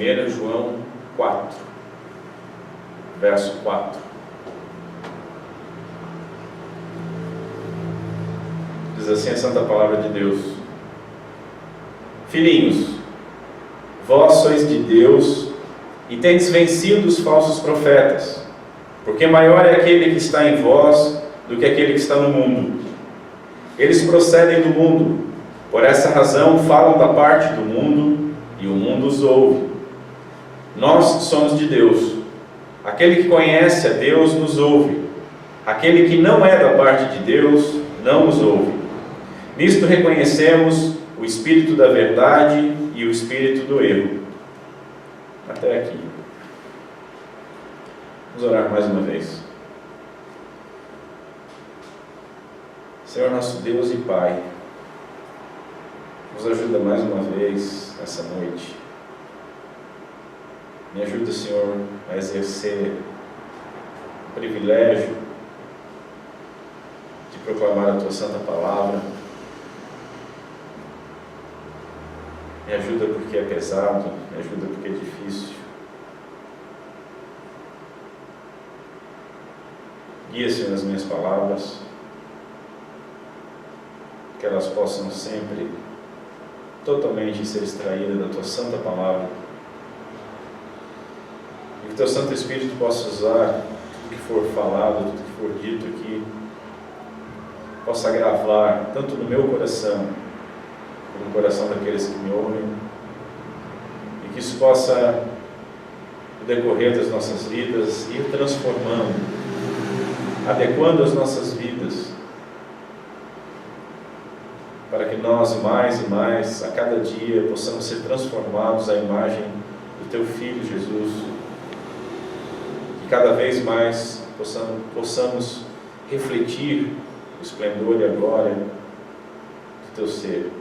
1 João 4, verso 4. Diz assim a santa palavra de Deus: Filhinhos, vós sois de Deus e tendes vencido os falsos profetas, porque maior é aquele que está em vós do que aquele que está no mundo. Eles procedem do mundo, por essa razão falam da parte do mundo, e o mundo os ouve. Nós somos de Deus. Aquele que conhece a Deus nos ouve. Aquele que não é da parte de Deus não nos ouve. Nisto reconhecemos o espírito da verdade e o espírito do erro. Até aqui. Vamos orar mais uma vez. Senhor nosso Deus e Pai, nos ajuda mais uma vez nessa noite. Me ajuda, Senhor, a exercer o privilégio de proclamar a Tua Santa Palavra. Me ajuda porque é pesado, me ajuda porque é difícil. Guia, Senhor, as minhas palavras, que elas possam sempre totalmente ser extraídas da Tua Santa Palavra, e que o Teu Santo Espírito possa usar tudo que for falado, tudo que for dito aqui, possa gravar tanto no meu coração, como no coração daqueles que me ouvem, e que isso possa, no decorrer das nossas vidas, ir transformando, adequando as nossas vidas, para que nós mais e mais, a cada dia, possamos ser transformados à imagem do Teu Filho Jesus, e cada vez mais possamos refletir o esplendor e a glória do Teu ser.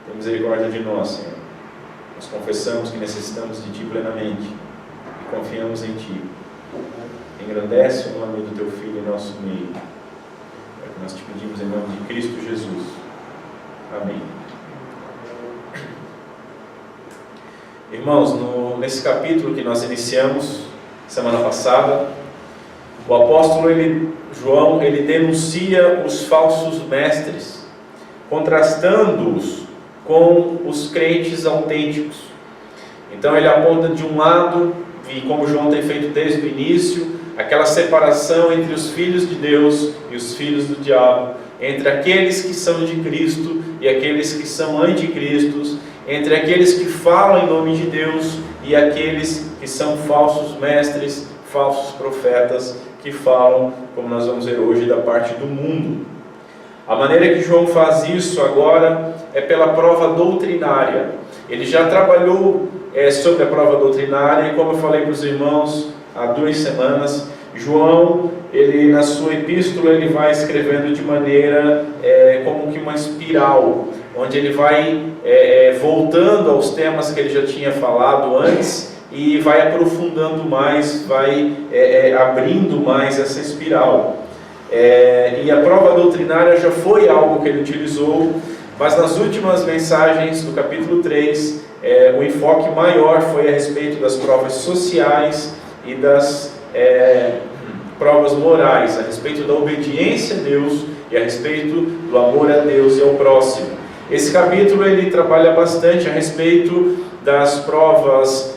Tem misericórdia de nós, Senhor. Nós confessamos que necessitamos de Ti plenamente e confiamos em Ti. Engrandece o nome do Teu Filho em nosso meio. É o que nós te pedimos em nome de Cristo Jesus. Amém. Irmãos, nesse capítulo que nós iniciamos semana passada, o apóstolo João denuncia os falsos mestres, contrastando-os com os crentes autênticos. Então ele aponta de um lado, e como João tem feito desde o início, aquela separação entre os filhos de Deus e os filhos do diabo, entre aqueles que são de Cristo e aqueles que são anticristos, entre aqueles que falam em nome de Deus e aqueles que são falsos mestres, falsos profetas, que falam, como nós vamos ver hoje, da parte do mundo. A maneira que João faz isso agora é pela prova doutrinária. Ele já trabalhou sobre a prova doutrinária, e como eu falei para os irmãos há 2 semanas, João, na sua epístola, ele vai escrevendo de maneira como que uma espiral, onde ele vai voltando aos temas que ele já tinha falado antes, e vai aprofundando mais, vai abrindo mais essa espiral. E a prova doutrinária já foi algo que ele utilizou, mas nas últimas mensagens do capítulo 3, o enfoque maior foi a respeito das provas sociais e das provas morais, a respeito da obediência a Deus e a respeito do amor a Deus e ao próximo. Esse capítulo ele trabalha bastante a respeito das provas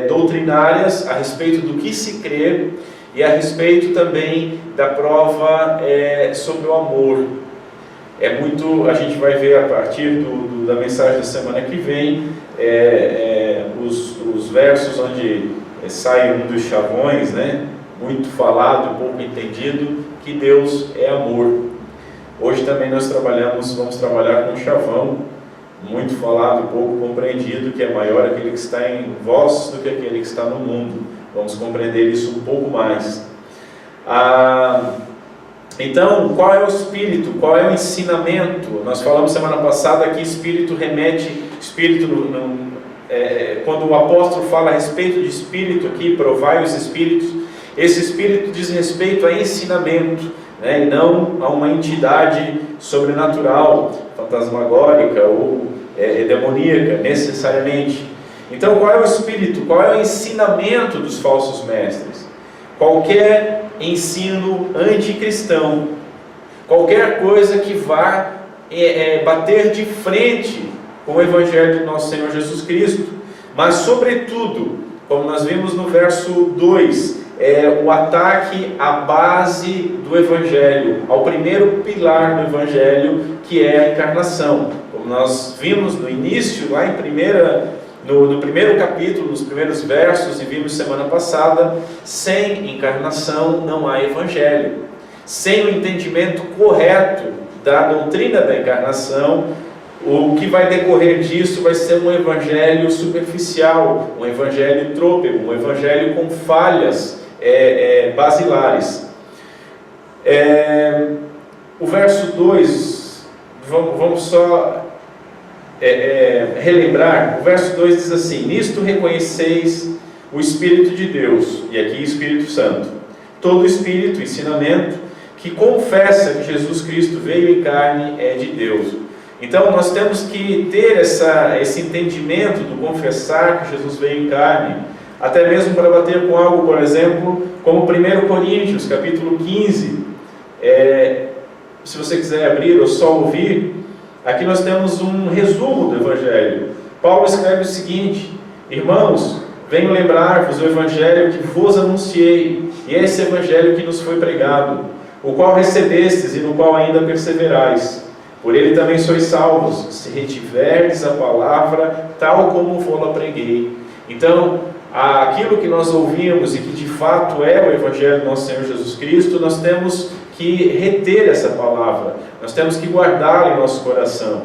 doutrinárias, a respeito do que se crê, e a respeito também da prova sobre o amor. A gente vai ver a partir da mensagem da semana que vem, os versos onde sai um dos chavões, né? Muito falado, pouco entendido, que Deus é amor. Hoje também nós vamos trabalhar com um chavão, muito falado, pouco compreendido, que é maior aquele que está em vós do que aquele que está no mundo. Vamos compreender isso um pouco mais. Então, qual é o espírito? Qual é o ensinamento? Nós falamos semana passada que espírito remete, quando o apóstolo fala a respeito de espírito aqui, provai os espíritos, esse espírito diz respeito a ensinamento, né, e não a uma entidade sobrenatural, fantasmagórica ou demoníaca, necessariamente. Então, qual é o espírito? Qual é o ensinamento dos falsos mestres? Qualquer ensino anticristão, qualquer coisa que vá bater de frente com o Evangelho do nosso Senhor Jesus Cristo, mas sobretudo, como nós vimos no verso 2, o ataque à base do Evangelho, ao primeiro pilar do Evangelho, que é a encarnação. Como nós vimos no início, lá no primeiro capítulo, nos primeiros versos, e vimos semana passada, sem encarnação não há Evangelho. Sem o entendimento correto da doutrina da encarnação, o que vai decorrer disso vai ser um evangelho superficial, um evangelho trôpego, um evangelho com falhas basilares. O verso 2, vamos só relembrar. O verso 2 diz assim: nisto reconheceis o Espírito de Deus, e aqui Espírito Santo, todo Espírito, ensinamento, que confessa que Jesus Cristo veio em carne é de Deus. Então nós temos que ter esse entendimento do confessar que Jesus veio em carne, até mesmo para bater com algo, por exemplo, como 1 Coríntios, capítulo 15. Se você quiser abrir ou só ouvir, aqui nós temos um resumo do Evangelho. Paulo escreve o seguinte: irmãos, venho lembrar-vos o Evangelho que vos anunciei, e é esse Evangelho que nos foi pregado, o qual recebestes e no qual ainda perseverais. Por ele também sois salvos, se retiverdes a palavra tal como vou-la preguei. Então, aquilo que nós ouvimos e que de fato é o Evangelho do nosso Senhor Jesus Cristo, nós temos que reter essa palavra, nós temos que guardá-la em nosso coração.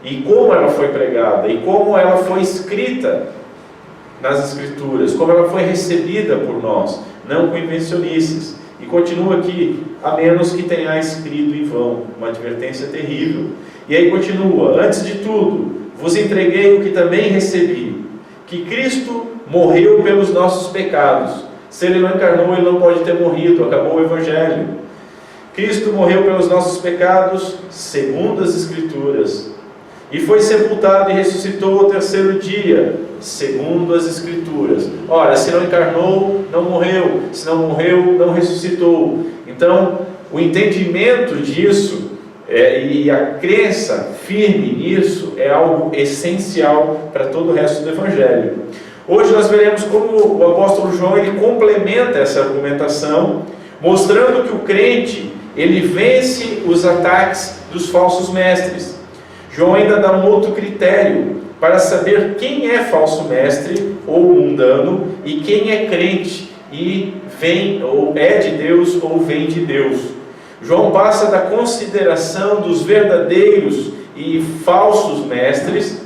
E como ela foi pregada, e como ela foi escrita nas Escrituras, como ela foi recebida por nós, não com invencionices. E continua aqui: a menos que tenhais escrito em vão, uma advertência terrível. E aí continua: antes de tudo, vos entreguei o que também recebi, que Cristo morreu pelos nossos pecados. Se ele não encarnou, ele não pode ter morrido, acabou o Evangelho. Cristo morreu pelos nossos pecados, segundo as Escrituras, e foi sepultado e ressuscitou ao terceiro dia, segundo as Escrituras. Ora, se não encarnou, não morreu. Se não morreu, não ressuscitou. Então, o entendimento disso e a crença firme nisso é algo essencial para todo o resto do Evangelho. Hoje nós veremos como o apóstolo João ele complementa essa argumentação, mostrando que o crente ele vence os ataques dos falsos mestres. João ainda dá um outro critério para saber quem é falso mestre ou mundano e quem é crente e vem ou é de Deus ou vem de Deus. João passa da consideração dos verdadeiros e falsos mestres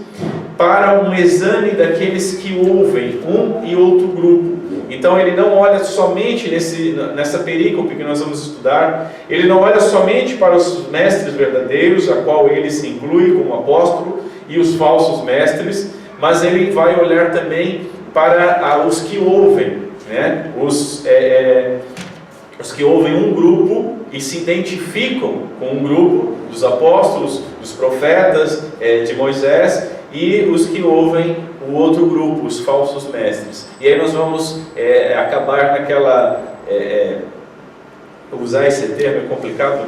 para um exame daqueles que ouvem um e outro grupo. Então ele não olha somente nessa perícope que nós vamos estudar, ele não olha somente para os mestres verdadeiros, a qual ele se inclui como apóstolo, e os falsos mestres, mas ele vai olhar também para os que ouvem, né? Os que ouvem um grupo e se identificam com um grupo dos apóstolos, dos profetas, de Moisés, e os que ouvem o outro grupo, os falsos mestres. E aí nós vamos acabar naquela... usar esse termo é complicado,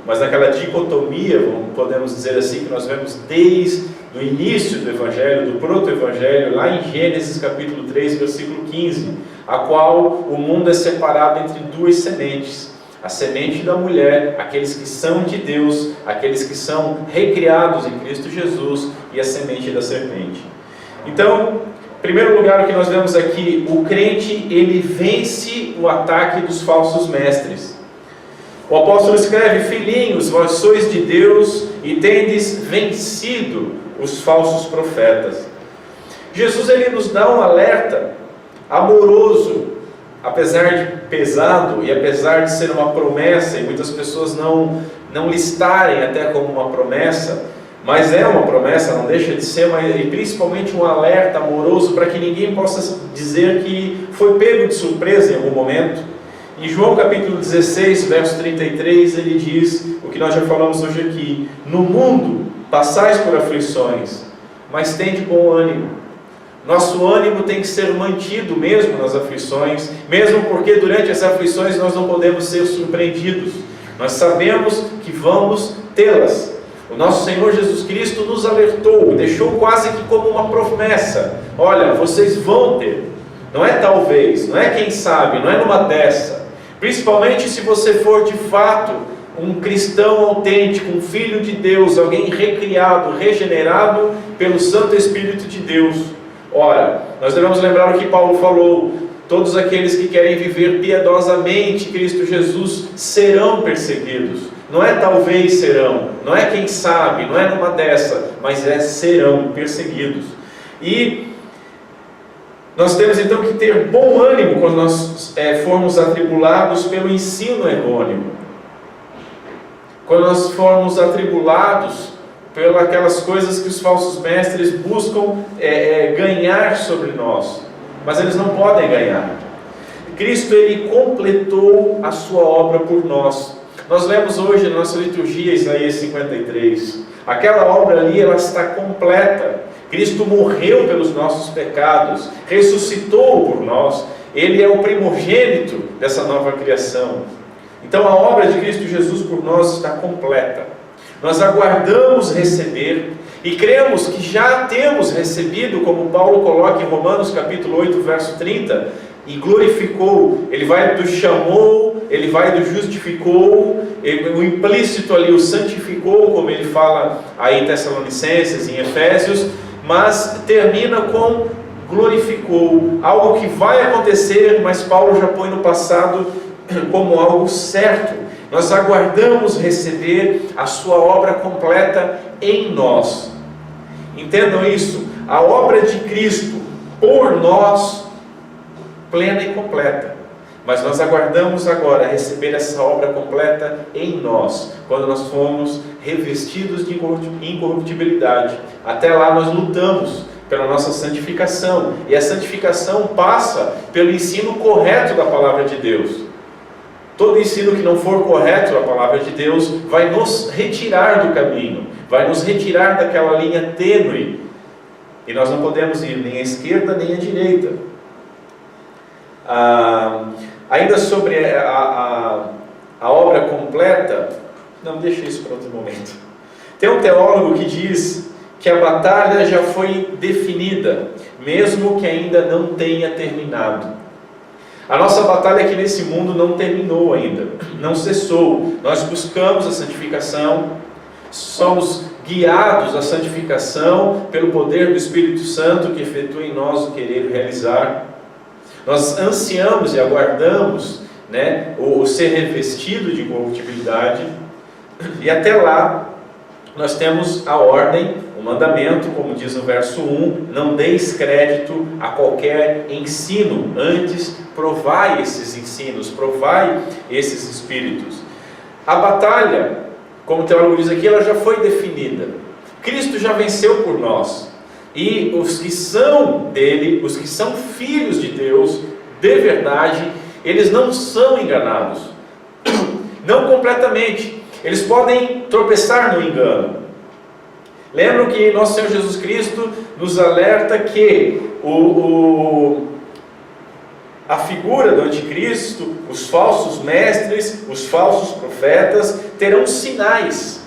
mas naquela dicotomia, podemos dizer assim, que nós vemos desde o início do Evangelho, do proto-Evangelho, lá em Gênesis capítulo 3, versículo 15, a qual o mundo é separado entre duas sementes. A semente da mulher, aqueles que são de Deus, aqueles que são recriados em Cristo Jesus, e a semente da serpente. Então, em primeiro lugar, o que nós vemos aqui, o crente, ele vence o ataque dos falsos mestres. O apóstolo escreve: filhinhos, vós sois de Deus e tendes vencido os falsos profetas. Jesus ele nos dá um alerta amoroso, apesar de pesado e apesar de ser uma promessa, e muitas pessoas não listarem até como uma promessa, mas é uma promessa, não deixa de ser, e principalmente um alerta amoroso para que ninguém possa dizer que foi pego de surpresa em algum momento. Em João capítulo 16, verso 33, ele diz o que nós já falamos hoje aqui: no mundo passais por aflições, mas tende bom ânimo, Nosso ânimo tem que ser mantido mesmo nas aflições, mesmo porque durante as aflições nós não podemos ser surpreendidos. Nós sabemos que vamos tê-las. O nosso Senhor Jesus Cristo nos alertou, deixou quase que como uma promessa: olha, vocês vão ter. Não é talvez, não é quem sabe, não é numa dessa. Principalmente se você for de fato um cristão autêntico, um filho de Deus, alguém recriado, regenerado pelo Santo Espírito de Deus. Ora, nós devemos lembrar o que Paulo falou: todos aqueles que querem viver piedosamente Cristo Jesus serão perseguidos. Não é talvez serão, não é quem sabe, não é numa dessa, mas serão perseguidos. E nós temos então que ter bom ânimo quando nós formos atribulados pelo ensino errôneo. Quando nós formos atribulados pelas aquelas coisas que os falsos mestres buscam ganhar sobre nós, mas eles não podem ganhar. Cristo, Ele completou a sua obra por nós. Nós lemos hoje na nossa liturgia Isaías 53. Aquela obra ali, ela está completa. Cristo morreu pelos nossos pecados, ressuscitou por nós. Ele é o primogênito dessa nova criação. Então a obra de Cristo Jesus por nós está completa. Nós aguardamos receber e cremos que já temos recebido, como Paulo coloca em Romanos capítulo 8, verso 30, e glorificou. Ele vai do chamou, ele vai do justificou, o implícito ali, o santificou, como ele fala aí em Tessalonicenses, em Efésios, mas termina com glorificou, algo que vai acontecer, mas Paulo já põe no passado como algo certo. Nós aguardamos receber a sua obra completa em nós. Entendam isso, a obra de Cristo por nós, plena e completa. Mas nós aguardamos agora receber essa obra completa em nós, quando nós fomos revestidos de incorruptibilidade. Até lá nós lutamos pela nossa santificação, e a santificação passa pelo ensino correto da palavra de Deus. Todo ensino que não for correto da palavra de Deus vai nos retirar do caminho, vai nos retirar daquela linha tênue, e nós não podemos ir nem à esquerda nem à direita. Ainda sobre a obra completa, não, deixa isso para outro momento. Tem um teólogo que diz que a batalha já foi definida, mesmo que ainda não tenha terminado. A nossa batalha aqui nesse mundo não terminou ainda, não cessou. Nós buscamos a santificação, somos guiados à santificação pelo poder do Espírito Santo que efetua em nós o querer realizar. Nós ansiamos e aguardamos, o ser revestido de incorruptibilidade, e até lá nós temos a ordem, o mandamento, como diz no verso 1, não deis crédito a qualquer ensino, antes provai esses ensinos, provai esses espíritos. A batalha, como o teólogo diz aqui, ela já foi definida. Cristo já venceu por nós. E os que são dele, os que são filhos de Deus, de verdade, eles não são enganados. Não completamente. Eles podem tropeçar no engano. Lembram que nosso Senhor Jesus Cristo nos alerta que a figura do anticristo, os falsos mestres, os falsos profetas, terão sinais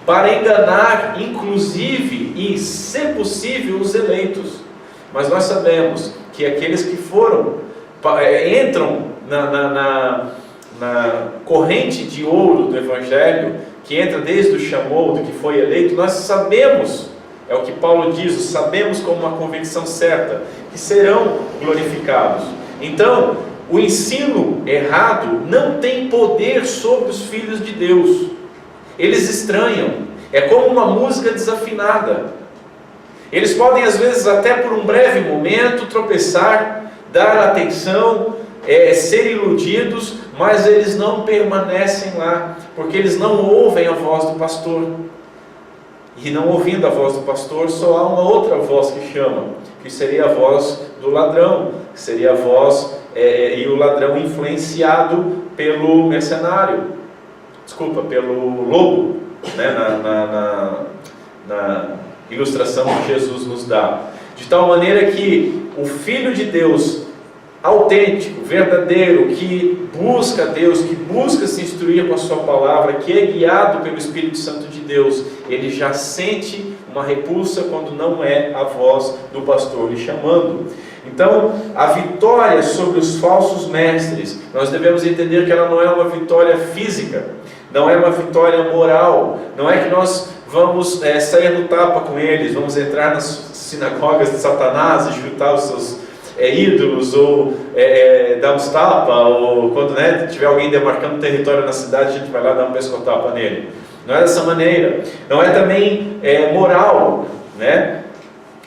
para enganar, inclusive, e, se possível, os eleitos. Mas nós sabemos que aqueles que entram na corrente de ouro do Evangelho, que entra desde o chamou, do que foi eleito, nós sabemos, é o que Paulo diz, sabemos com uma convicção certa, que serão glorificados. Então, o ensino errado não tem poder sobre os filhos de Deus. Eles estranham, é como uma música desafinada. Eles podem às vezes até por um breve momento tropeçar, dar atenção, ser iludidos, mas eles não permanecem lá, porque eles não ouvem a voz do pastor. E não ouvindo a voz do pastor, só há uma outra voz que chama, que seria a voz do ladrão, que seria a voz e o ladrão influenciado pelo mercenário. Pelo lobo, na ilustração que Jesus nos dá. de tal maneira que o Filho de Deus autêntico, verdadeiro, que busca Deus, que busca se instruir com a sua palavra, que é guiado pelo Espírito Santo de Deus, ele já sente uma repulsa quando não é a voz do pastor lhe chamando. Então, a vitória sobre os falsos mestres, nós devemos entender que ela não é uma vitória física, não é uma vitória moral, não é que nós vamos sair no tapa com eles, vamos entrar nas sinagogas de Satanás e chutar os seus ídolos, ou dar uns tapas, ou quando tiver alguém demarcando território na cidade, a gente vai lá dar um pescotapa nele. Não é dessa maneira. Não é também moral, né?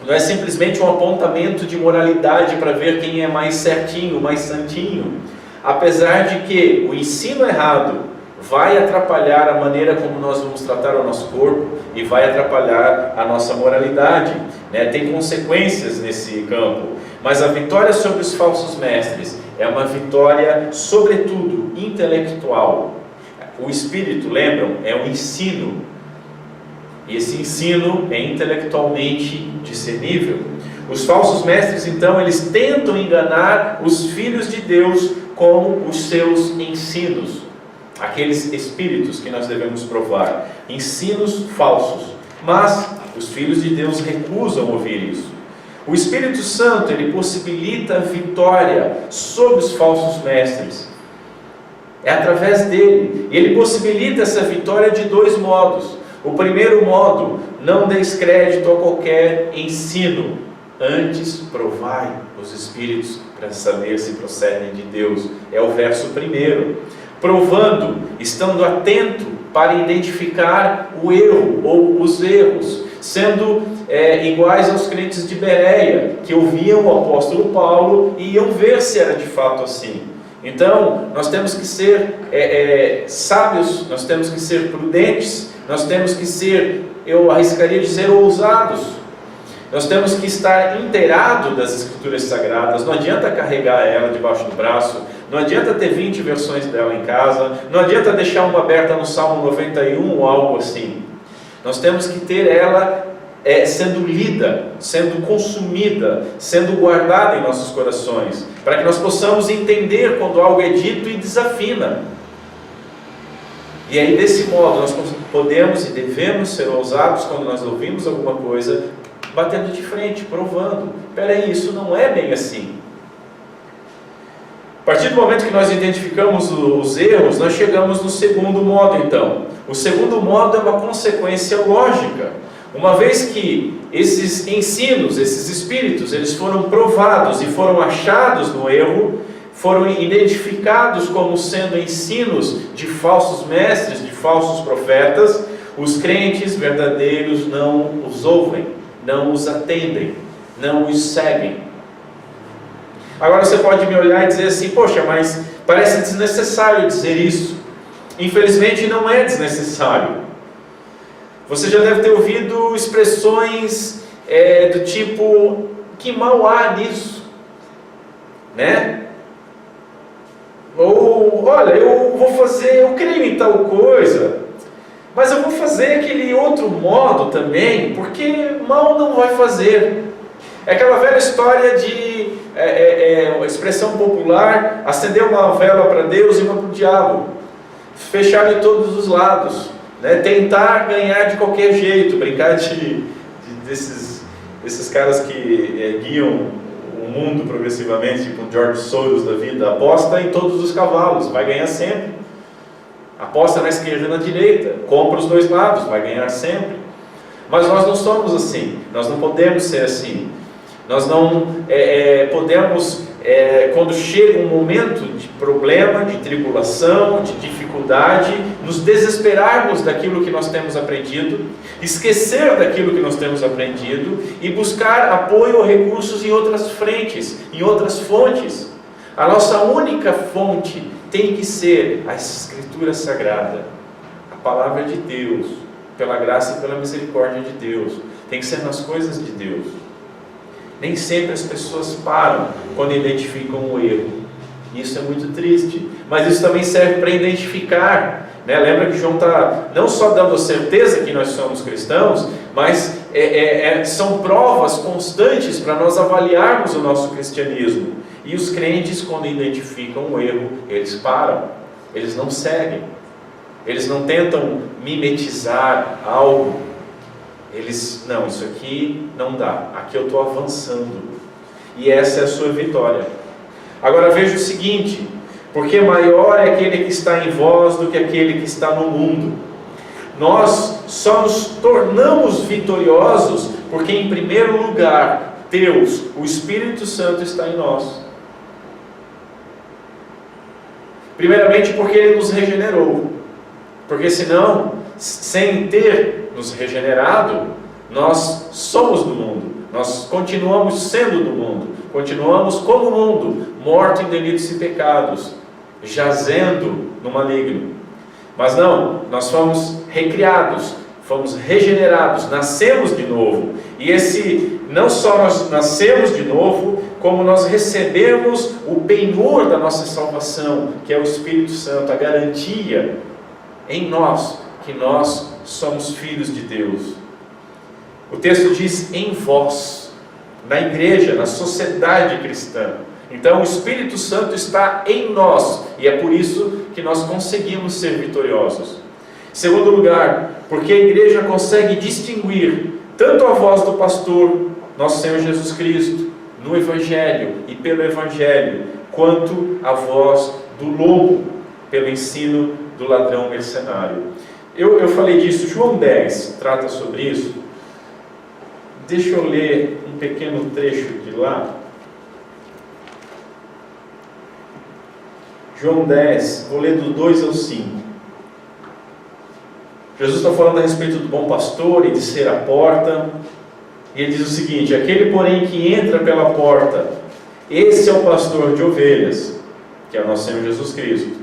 Não é simplesmente um apontamento de moralidade para ver quem é mais certinho, mais santinho. Apesar de que o ensino errado vai atrapalhar a maneira como nós vamos tratar o nosso corpo e vai atrapalhar a nossa moralidade, né? Tem consequências nesse campo. Mas a vitória sobre os falsos mestres é uma vitória, sobretudo, intelectual. O Espírito, lembram, é um ensino. E esse ensino é intelectualmente discernível. Os falsos mestres, então, eles tentam enganar os filhos de Deus com os seus ensinos. Aqueles espíritos que nós devemos provar. Ensinos falsos. Mas os filhos de Deus recusam ouvir isso. O Espírito Santo, ele possibilita a vitória sobre os falsos mestres. É através dele. E ele possibilita essa vitória de dois modos. O primeiro modo, não deis crédito a qualquer ensino. Antes, provai os espíritos para saber se procedem de Deus. É o verso primeiro. Provando, estando atento para identificar o erro ou os erros. Sendo iguais aos crentes de Bereia, que ouviam o apóstolo Paulo e iam ver se era de fato assim. Então, nós temos que ser sábios, nós temos que ser prudentes, nós temos que ser, eu arriscaria dizer, ousados. Nós temos que estar inteirados das Escrituras Sagradas. Não adianta carregar ela debaixo do braço, não adianta ter 20 versões dela em casa, não adianta deixar uma aberta no Salmo 91 ou algo assim. Nós temos que ter ela sendo lida, sendo consumida, sendo guardada em nossos corações, para que nós possamos entender quando algo é dito e desafina. E aí, desse modo, nós podemos e devemos ser ousados quando nós ouvimos alguma coisa, batendo de frente, provando. Peraí, isso não é bem assim. A partir do momento que nós identificamos os erros, nós chegamos no segundo modo, então. O segundo modo é uma consequência lógica. Uma vez que esses ensinos, esses espíritos, eles foram provados e foram achados no erro, foram identificados como sendo ensinos de falsos mestres, de falsos profetas, os crentes verdadeiros não os ouvem, não os atendem, não os seguem. Agora você pode me olhar e dizer assim, poxa, mas parece desnecessário dizer isso. Infelizmente não é desnecessário. Você já deve ter ouvido expressões do tipo, que mal há nisso, né? Ou, olha, eu creio em tal coisa, mas eu vou fazer aquele outro modo também, porque mal não vai fazer. É aquela velha história de uma expressão popular, acender uma vela para Deus e uma para o diabo, fechar de todos os lados, né? Tentar ganhar de qualquer jeito, brincar desses caras que guiam o mundo progressivamente, tipo o George Soros da vida, aposta em todos os cavalos, vai ganhar sempre. Aposta na esquerda e na direita, compra os dois lados, vai ganhar sempre. Mas nós não somos assim, nós não podemos ser assim. Nós não podemos, quando chega um momento de problema, de tribulação, de dificuldade, nos desesperarmos daquilo que nós temos aprendido, esquecer daquilo que nós temos aprendido e buscar apoio ou recursos em outras frentes, em outras fontes. A nossa única fonte tem que ser a Escritura Sagrada, a Palavra de Deus, pela graça e pela misericórdia de Deus. Tem que ser nas coisas de Deus. Nem sempre as pessoas param quando identificam o erro. Isso é muito triste. Mas isso também serve para identificar, né? Lembra que João está não só dando a certeza que nós somos cristãos, mas são provas constantes para nós avaliarmos o nosso cristianismo. E os crentes, quando identificam um erro, eles param, eles não seguem, eles não tentam mimetizar algo. Não, isso aqui não dá, aqui eu estou avançando. E essa é a sua vitória. Agora veja o seguinte: porque maior é aquele que está em vós do que aquele que está no mundo. Nós só nos tornamos vitoriosos porque, em primeiro lugar, Deus, o Espírito Santo, está em nós. Primeiramente porque Ele nos regenerou. Porque senão, sem ter nos regenerado, nós somos do mundo. Nós continuamos sendo do mundo. Continuamos como o mundo, morto em delitos e pecados, jazendo no maligno. Mas não, nós fomos recriados, fomos regenerados, nascemos de novo. E não só nós nascemos de novo, como nós recebemos o penhor da nossa salvação, que é o Espírito Santo, a garantia em nós, que nós somos filhos de Deus. O texto diz em vós, na igreja, na sociedade cristã. Então o Espírito Santo está em nós, e é por isso que nós conseguimos ser vitoriosos. Segundo lugar, porque a igreja consegue distinguir tanto a voz do pastor, nosso Senhor Jesus Cristo, no Evangelho e pelo Evangelho, quanto a voz do lobo, pelo ensino do ladrão mercenário. Eu falei disso, João 10 trata sobre isso. Deixa eu ler um pequeno trecho de lá. João 10, vou ler do 2 ao 5. Jesus está falando a respeito do bom pastor e de ser a porta. E ele diz o seguinte: aquele, porém, que entra pela porta, esse é o pastor de ovelhas, que é o nosso Senhor Jesus Cristo.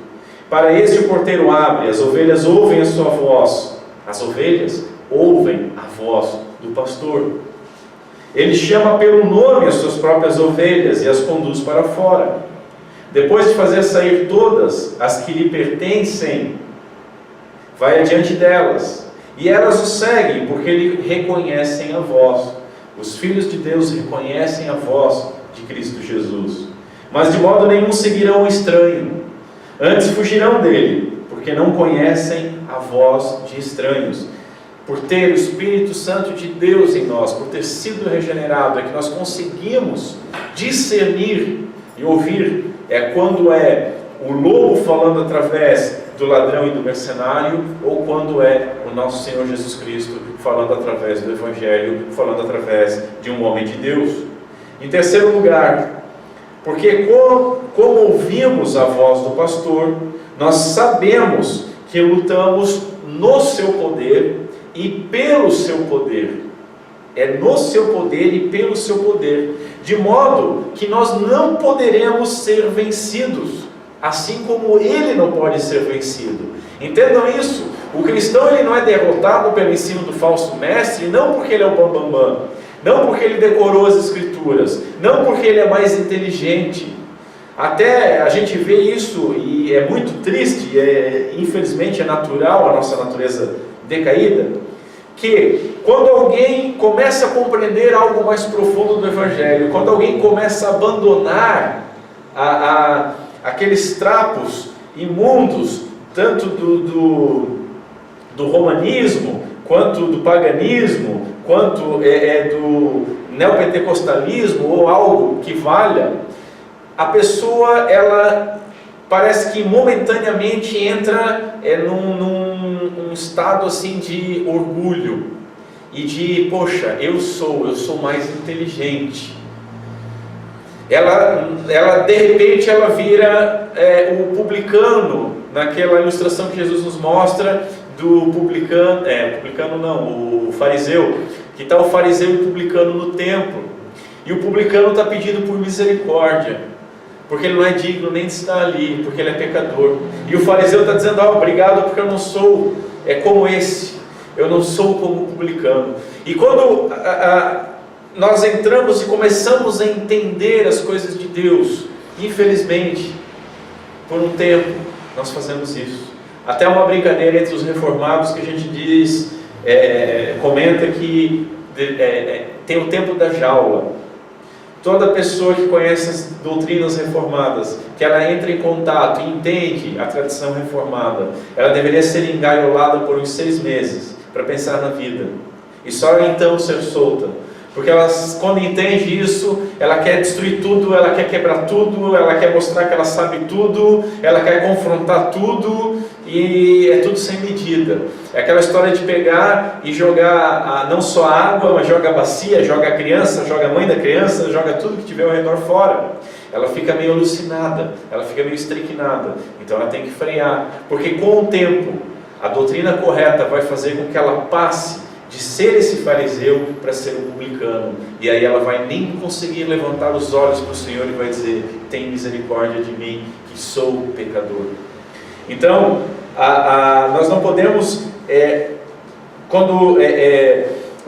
Para esse o porteiro abre, as ovelhas ouvem a sua voz. As ovelhas ouvem a voz do pastor. Ele chama pelo nome as suas próprias ovelhas e as conduz para fora. Depois de fazer sair todas as que lhe pertencem, vai adiante delas, e elas o seguem, porque lhe reconhecem a voz. Os filhos de Deus reconhecem a voz de Cristo Jesus. Mas de modo nenhum seguirão o estranho, antes fugirão dele, porque não conhecem a voz de estranhos. Por ter o Espírito Santo de Deus em nós, por ter sido regenerado, é que nós conseguimos discernir e ouvir. É quando é o lobo falando através do ladrão e do mercenário, ou quando é o nosso Senhor Jesus Cristo falando através do Evangelho, falando através de um homem de Deus. Em terceiro lugar, porque como ouvimos a voz do pastor, nós sabemos que lutamos no seu poder e pelo seu poder. É no seu poder e pelo seu poder, de modo que nós não poderemos ser vencidos, assim como ele não pode ser vencido. Entendam isso. O cristão, ele não é derrotado pelo ensino do falso mestre, não porque ele é o bambambam, não porque ele decorou as escrituras, não porque ele é mais inteligente. Até a gente vê isso, e é muito triste, infelizmente é natural, a nossa natureza decaída, que quando alguém começa a compreender algo mais profundo do Evangelho, quando alguém começa a abandonar aqueles trapos imundos, tanto do romanismo, quanto do paganismo, quanto do neopentecostalismo, ou algo que valha, a pessoa, ela parece que momentaneamente entra num estado assim de orgulho e de, poxa, eu sou mais inteligente. Ela de repente ela vira o publicano, naquela ilustração que Jesus nos mostra do o fariseu, que está o fariseu e o publicano no templo, e o publicano está pedindo por misericórdia, porque ele não é digno nem de estar ali, porque ele é pecador. E o fariseu está dizendo: obrigado, porque eu não sou como esse, eu não sou como o publicano. E quando nós entramos e começamos a entender as coisas de Deus, infelizmente, por um tempo, nós fazemos isso. Até uma brincadeira entre os reformados que a gente diz, comenta que tem o tempo da jaula. Toda pessoa que conhece as doutrinas reformadas, que ela entra em contato e entende a tradição reformada, ela deveria ser engaiolada por uns 6 meses para pensar na vida e só então ser solta, porque ela, quando entende isso, ela quer destruir tudo, ela quer quebrar tudo, ela quer mostrar que ela sabe tudo, ela quer confrontar tudo, e é tudo sem medida. É aquela história de pegar e jogar não só a água, mas joga a bacia, joga a criança, joga a mãe da criança, joga tudo que tiver ao redor fora. Ela fica meio alucinada, ela fica meio estriquinada, então ela tem que frear, porque com o tempo a doutrina correta vai fazer com que ela passe de ser esse fariseu para ser um publicano, e aí ela vai nem conseguir levantar os olhos para o Senhor e vai dizer: tem misericórdia de mim, que sou pecador. Então, nós não podemos, quando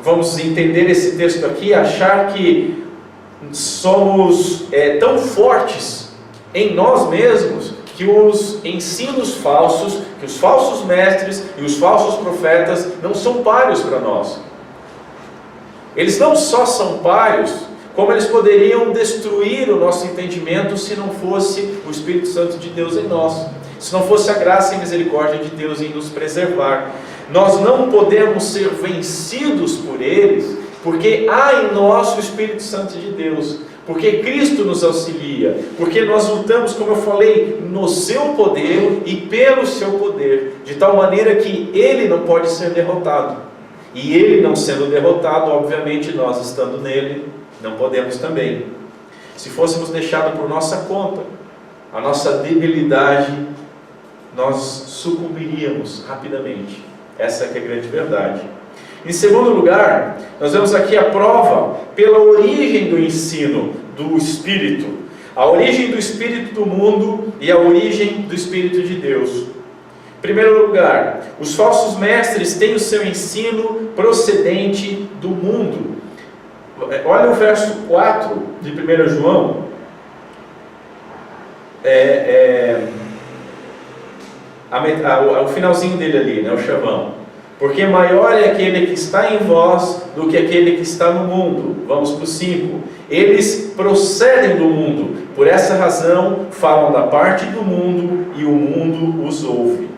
vamos entender esse texto aqui, achar que somos tão fortes em nós mesmos, que os ensinos falsos, que os falsos mestres e os falsos profetas não são páreos para nós. Eles não só são páreos, como eles poderiam destruir o nosso entendimento se não fosse o Espírito Santo de Deus em nós, se não fosse a graça e misericórdia de Deus em nos preservar. Nós não podemos ser vencidos por eles, porque há em nós o Espírito Santo de Deus, porque Cristo nos auxilia, porque nós lutamos, como eu falei, no seu poder e pelo seu poder, de tal maneira que Ele não pode ser derrotado. E Ele não sendo derrotado, obviamente nós estando nele, não podemos também. Se fôssemos deixados por nossa conta, a nossa debilidade, nós sucumbiríamos rapidamente. Essa é que é a grande verdade. Em segundo lugar, nós vemos aqui a prova pela origem do ensino do Espírito. A origem do Espírito do mundo e a origem do Espírito de Deus. Em primeiro lugar, os falsos mestres têm o seu ensino procedente do mundo. Olha o verso 4 de 1 João. O finalzinho dele ali, né, o chavão. Porque maior é aquele que está em vós do que aquele que está no mundo. Vamos para o 5. Eles procedem do mundo, por essa razão falam da parte do mundo e o mundo os ouve.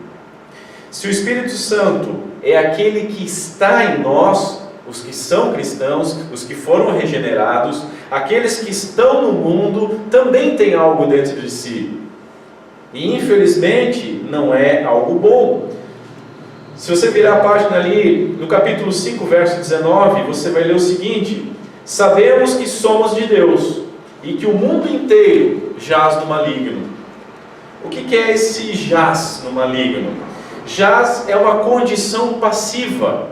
Se o Espírito Santo é aquele que está em nós, os que são cristãos, os que foram regenerados, aqueles que estão no mundo também têm algo dentro de si. E infelizmente não é algo bom. Se você virar a página ali, no capítulo 5, verso 19, você vai ler o seguinte: sabemos que somos de Deus e que o mundo inteiro jaz no maligno. O que é esse jaz no maligno? Jaz é uma condição passiva.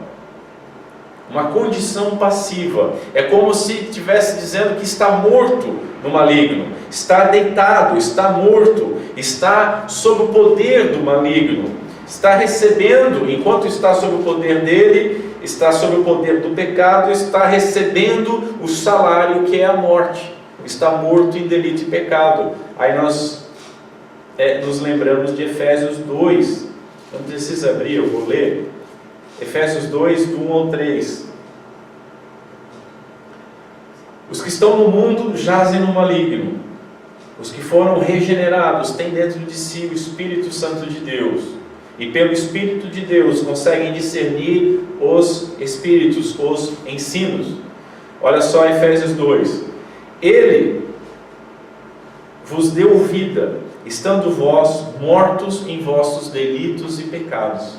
Uma condição passiva. É como se estivesse dizendo que está morto no maligno. Está deitado, está morto, está sob o poder do maligno. Está recebendo, enquanto está sob o poder dele, está sob o poder do pecado, está recebendo o salário que é a morte. Está morto em delito e pecado. Aí nós nos lembramos de Efésios 2. Não precisa abrir, eu vou ler. Efésios 2, do 1 ao 3. Os que estão no mundo jazem no maligno. Os que foram regenerados têm dentro de si o Espírito Santo de Deus. E pelo Espírito de Deus conseguem discernir os Espíritos, os ensinos. Olha só Efésios 2. Ele vos deu vida, estando vós mortos em vossos delitos e pecados,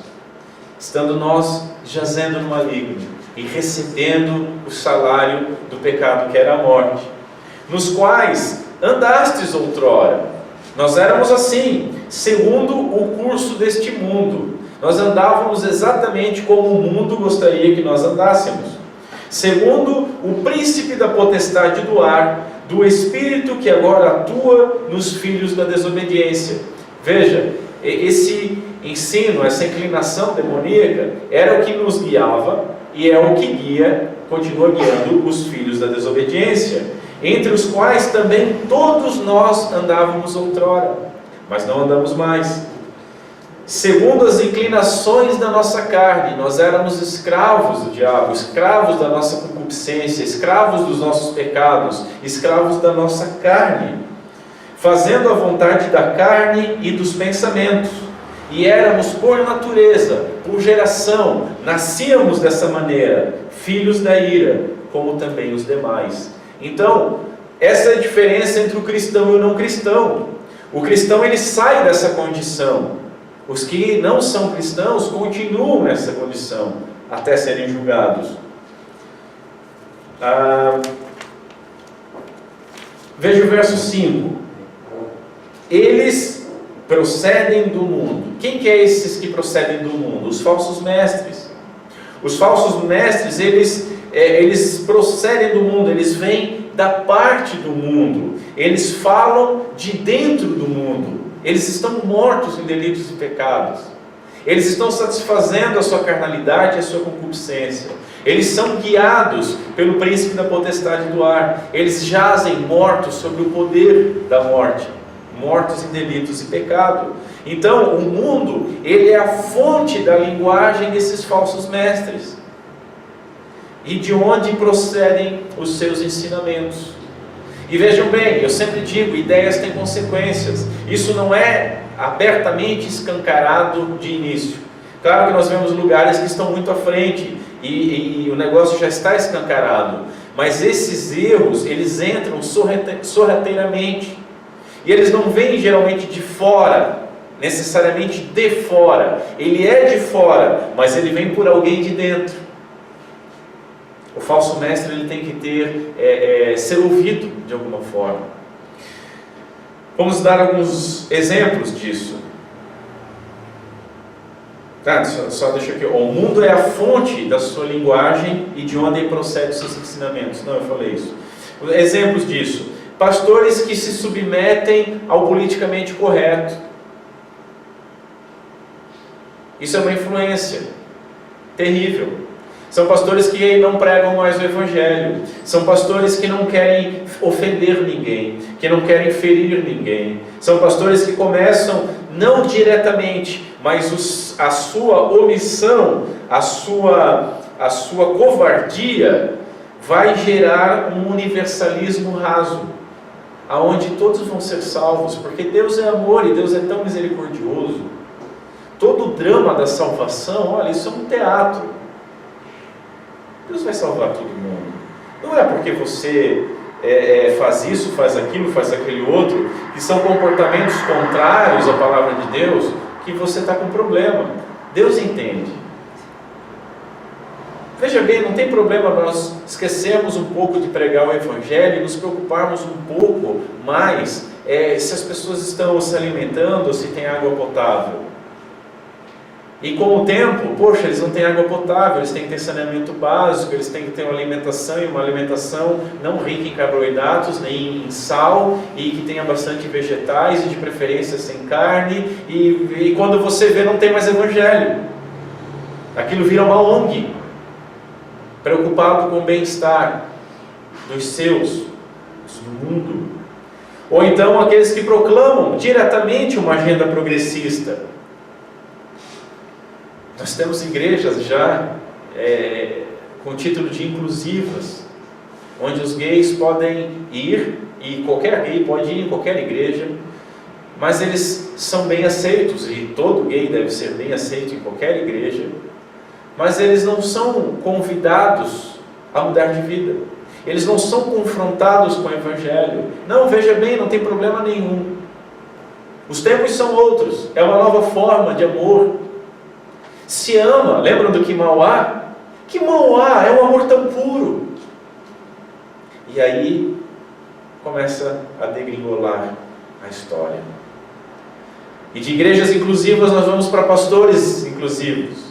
estando nós jazendo no maligno e recebendo o salário do pecado, que era a morte, nos quais andastes outrora. Nós éramos assim, segundo o curso deste mundo. Nós andávamos exatamente como o mundo gostaria que nós andássemos, segundo o príncipe da potestade do ar, do espírito que agora atua nos filhos da desobediência. Veja, esse ensino, essa inclinação demoníaca era o que nos guiava e é o que guia, continua guiando os filhos da desobediência, entre os quais também todos nós andávamos outrora, mas não andamos mais, segundo as inclinações da nossa carne. Nós éramos escravos do diabo, escravos da nossa concupiscência, escravos dos nossos pecados, escravos da nossa carne, fazendo a vontade da carne e dos pensamentos. E éramos por natureza, por geração, nascíamos dessa maneira, filhos da ira, como também os demais. Então, essa é a diferença entre o cristão e o não cristão. O cristão, ele sai dessa condição. Os que não são cristãos continuam nessa condição, até serem julgados. Veja o verso 5. Eles procedem do mundo. Quem que é esses que procedem do mundo? Os falsos mestres. Os falsos mestres, eles procedem do mundo, eles vêm da parte do mundo, eles falam de dentro do mundo, eles estão mortos em delitos e pecados, eles estão satisfazendo a sua carnalidade e a sua concupiscência, eles são guiados pelo príncipe da potestade do ar, eles jazem mortos sob o poder da morte, mortos em delitos e pecado. Então o mundo, ele é a fonte da linguagem desses falsos mestres, e de onde procedem os seus ensinamentos. E vejam bem, eu sempre digo, ideias têm consequências. Isso não é abertamente escancarado de início. Claro que nós vemos lugares que estão muito à frente e o negócio já está escancarado, mas esses erros, eles entram sorrateiramente, e eles não vêm geralmente de fora, necessariamente de fora. Ele é de fora, mas ele vem por alguém de dentro. O falso mestre, ele tem que ser ouvido de alguma forma. Vamos dar alguns exemplos disso. Só deixa aqui. O mundo é a fonte da sua linguagem e de onde procede os seus ensinamentos. Não, eu falei isso. Exemplos disso. Pastores que se submetem ao politicamente correto. Isso é uma influência terrível. São pastores que não pregam mais o Evangelho. São pastores que não querem ofender ninguém, que não querem ferir ninguém. São pastores que começam, não diretamente, mas a sua omissão, a sua covardia vai gerar um universalismo raso, aonde todos vão ser salvos, porque Deus é amor e Deus é tão misericordioso. Todo o drama da salvação, olha, isso é um teatro. Deus vai salvar todo mundo. Não é porque você faz isso, faz aquilo, faz aquele outro, que são comportamentos contrários à palavra de Deus, que você está com problema. Deus entende. Veja bem, não tem problema nós esquecermos um pouco de pregar o Evangelho e nos preocuparmos um pouco mais se as pessoas estão se alimentando, se tem água potável. E com o tempo, poxa, eles não têm água potável, eles têm que ter saneamento básico, eles têm que ter uma alimentação, e uma alimentação não rica em carboidratos, nem em sal, e que tenha bastante vegetais, e de preferência sem carne, e quando você vê, não tem mais Evangelho. Aquilo vira uma ONG, preocupado com o bem-estar dos seus, do mundo. Ou então aqueles que proclamam diretamente uma agenda progressista. Nós temos igrejas já com título de inclusivas, onde os gays podem ir, e qualquer gay pode ir em qualquer igreja, mas eles são bem aceitos, e todo gay deve ser bem aceito em qualquer igreja, mas eles não são convidados a mudar de vida, eles não são confrontados com o Evangelho. Não, veja bem, não tem problema nenhum, os tempos são outros, é uma nova forma de amor. Se ama, lembram do que mal há? Que mal há? É um amor tão puro. E aí começa a degringolar a história. E de igrejas inclusivas nós vamos para pastores inclusivistas.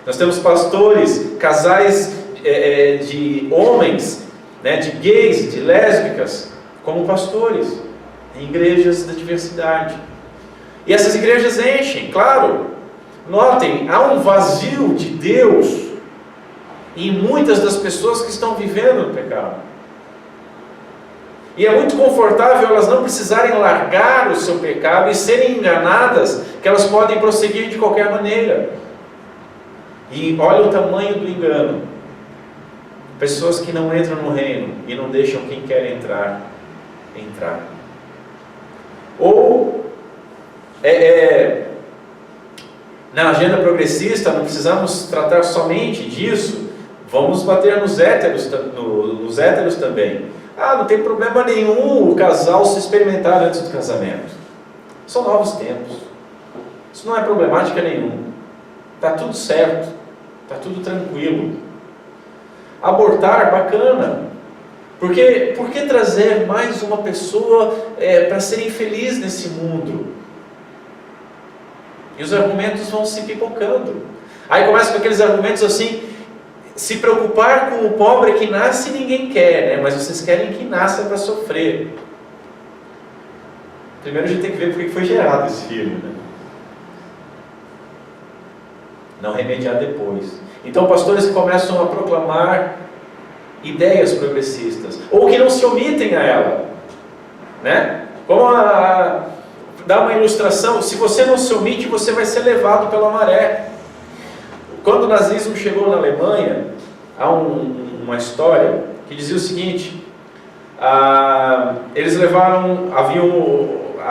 Nós temos pastores, casais de homens, de gays, de lésbicas, como pastores, em igrejas da diversidade. E essas igrejas enchem, claro. Notem, há um vazio de Deus em muitas das pessoas que estão vivendo no pecado. E é muito confortável elas não precisarem largar o seu pecado e serem enganadas, que elas podem prosseguir de qualquer maneira. E olha o tamanho do engano. Pessoas que não entram no reino e não deixam quem quer entrar. Ou na agenda progressista não precisamos tratar somente disso. Vamos bater nos héteros também. Não tem problema nenhum o casal se experimentar antes do casamento. São novos tempos. Isso não é problemática nenhuma. Está tudo certo. Está tudo tranquilo. Abortar, bacana. Por que trazer mais uma pessoa para ser infeliz nesse mundo? E os argumentos vão se pipocando. Aí começa com aqueles argumentos assim: se preocupar com o pobre que nasce ninguém quer, né? Mas vocês querem que nasça para sofrer. Primeiro a gente tem que ver por que foi gerado esse filho, né? Não remediar depois. Então pastores que começam a proclamar ideias progressistas, ou que não se omitem a ela, né? Como dá uma ilustração: se você não se omite, você vai ser levado pela maré. Quando o nazismo chegou na Alemanha, há uma história que dizia o seguinte: eles levaram, havia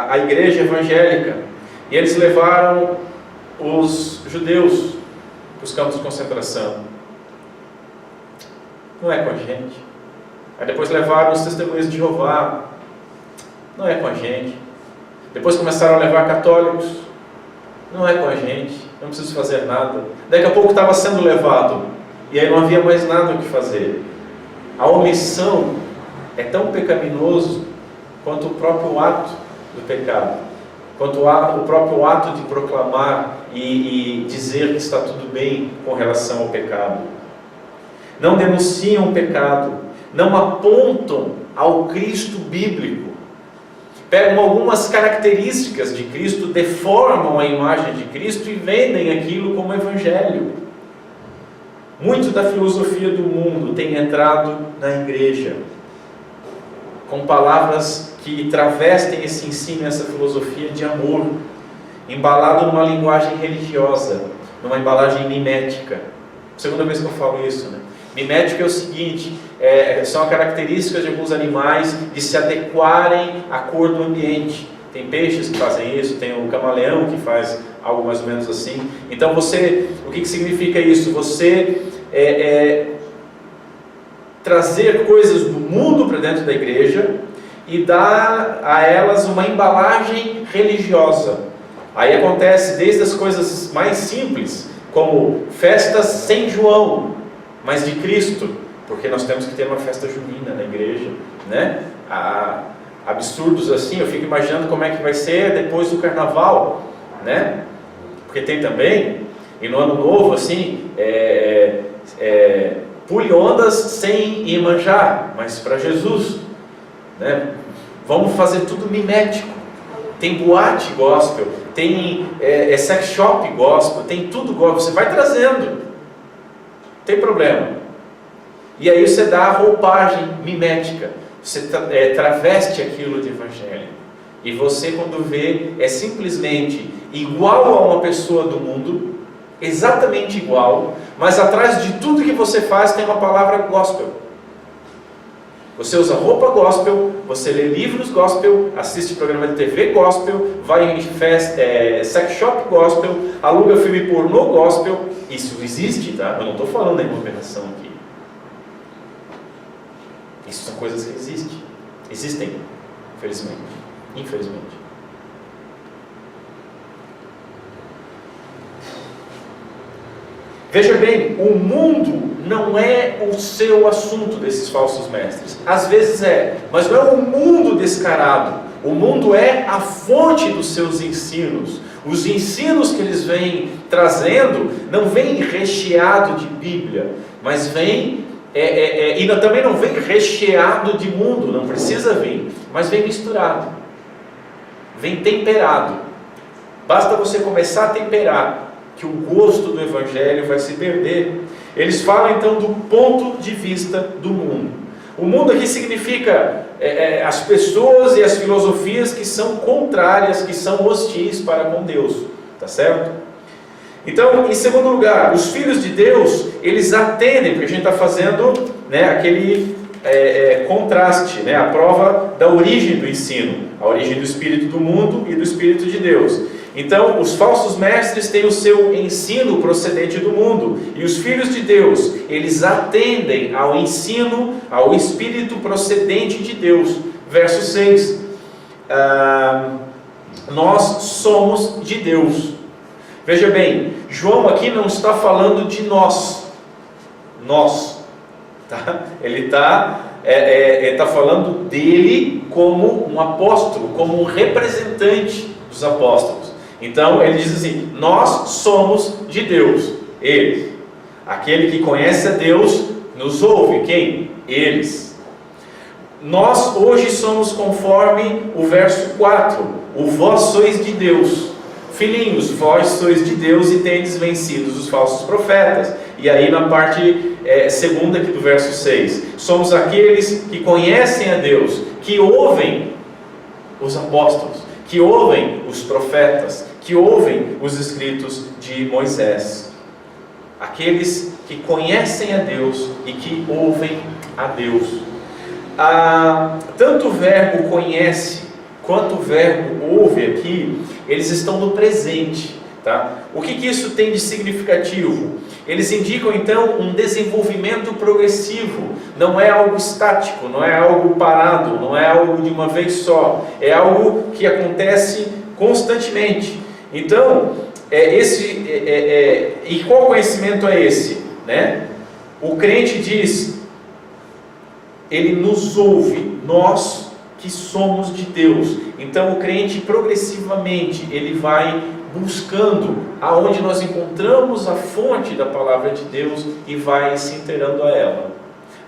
a igreja evangélica, e eles levaram os judeus para os campos de concentração. Não é com a gente. Aí depois levaram os testemunhas de Jeová. Não é com a gente. Depois começaram a levar católicos. Não é com a gente. Não preciso fazer nada. Daqui a pouco estava sendo levado. E aí não havia mais nada o que fazer. A omissão é tão pecaminoso quanto o próprio ato do pecado. Quanto o próprio ato de proclamar e dizer que está tudo bem com relação ao pecado. Não denunciam o pecado, não apontam ao Cristo bíblico. Pegam algumas características de Cristo, deformam a imagem de Cristo e vendem aquilo como evangelho. Muito da filosofia do mundo tem entrado na igreja, com palavras que travestem esse ensino, essa filosofia de amor, embalado numa linguagem religiosa, numa embalagem mimética. Segunda vez que eu falo isso, né? Mimética é o seguinte: são características de alguns animais de se adequarem à cor do ambiente. Tem peixes que fazem isso, tem o camaleão que faz algo mais ou menos assim. Então o que significa isso? Você trazer coisas do mundo para dentro da igreja e dar a elas uma embalagem religiosa. Aí acontece desde as coisas mais simples, como festas sem João, mas de Cristo, porque nós temos que ter uma festa junina na igreja, né? Absurdos assim, eu fico imaginando como é que vai ser depois do carnaval, né? Porque tem também, e no ano novo assim, pule ondas sem Iemanjá, mas para Jesus, né? Vamos fazer tudo mimético. Tem boate gospel, tem sex shop gospel, tem tudo gospel. Você vai trazendo, não tem problema. E aí você dá a roupagem mimética, você traveste aquilo de evangelho. E você, quando vê, é simplesmente igual a uma pessoa do mundo, exatamente igual, mas atrás de tudo que você faz tem uma palavra gospel. Você usa roupa gospel, você lê livros gospel, assiste programa de TV gospel, vai em sex shop gospel, aluga filme pornô gospel. Isso existe, tá? Eu não estou falando da operação aqui. Isso são coisas que existem, infelizmente. Veja bem, o mundo não é o seu assunto desses falsos mestres. Às vezes mas não é o mundo descarado. O mundo é a fonte dos seus ensinos. Os ensinos que eles vêm trazendo não vêm recheado de Bíblia, mas vem e também não vem recheado de mundo, não precisa vir, mas vem misturado, vem temperado. Basta você começar a temperar, que o gosto do Evangelho vai se perder. Eles falam então do ponto de vista do mundo. O mundo aqui significa as pessoas e as filosofias que são contrárias, que são hostis para com Deus, tá certo? Então, em segundo lugar, os filhos de Deus, eles atendem, porque a gente está fazendo, né, aquele contraste, né, a prova da origem do ensino, a origem do espírito do mundo e do espírito de Deus. Então, os falsos mestres têm o seu ensino procedente do mundo, e os filhos de Deus, eles atendem ao ensino, ao espírito procedente de Deus. Verso 6, nós somos de Deus. Veja bem, João aqui não está falando de nós, tá? Ele está falando dele como um apóstolo, como um representante dos apóstolos. Então ele diz assim: nós somos de Deus. Eles, aquele que conhece a Deus, nos ouve. Quem? Eles. Nós hoje somos conforme o verso 4: o vós sois de Deus, filhinhos, vós sois de Deus e tendes vencido os falsos profetas. E aí na parte segunda aqui do verso 6, somos aqueles que conhecem a Deus, que ouvem os apóstolos, que ouvem os profetas, que ouvem os escritos de Moisés. Aqueles que conhecem a Deus e que ouvem a Deus. Tanto o verbo conhece quanto o verbo ouve aqui, eles estão no presente, tá? O que isso tem de significativo? Eles indicam então um desenvolvimento progressivo, não é algo estático, não é algo parado, não é algo de uma vez só, é algo que acontece constantemente. Então, e qual conhecimento é esse, né? O crente diz, ele nos ouve, nós que somos de Deus. Então o crente progressivamente ele vai buscando aonde nós encontramos a fonte da palavra de Deus e vai se inteirando a ela,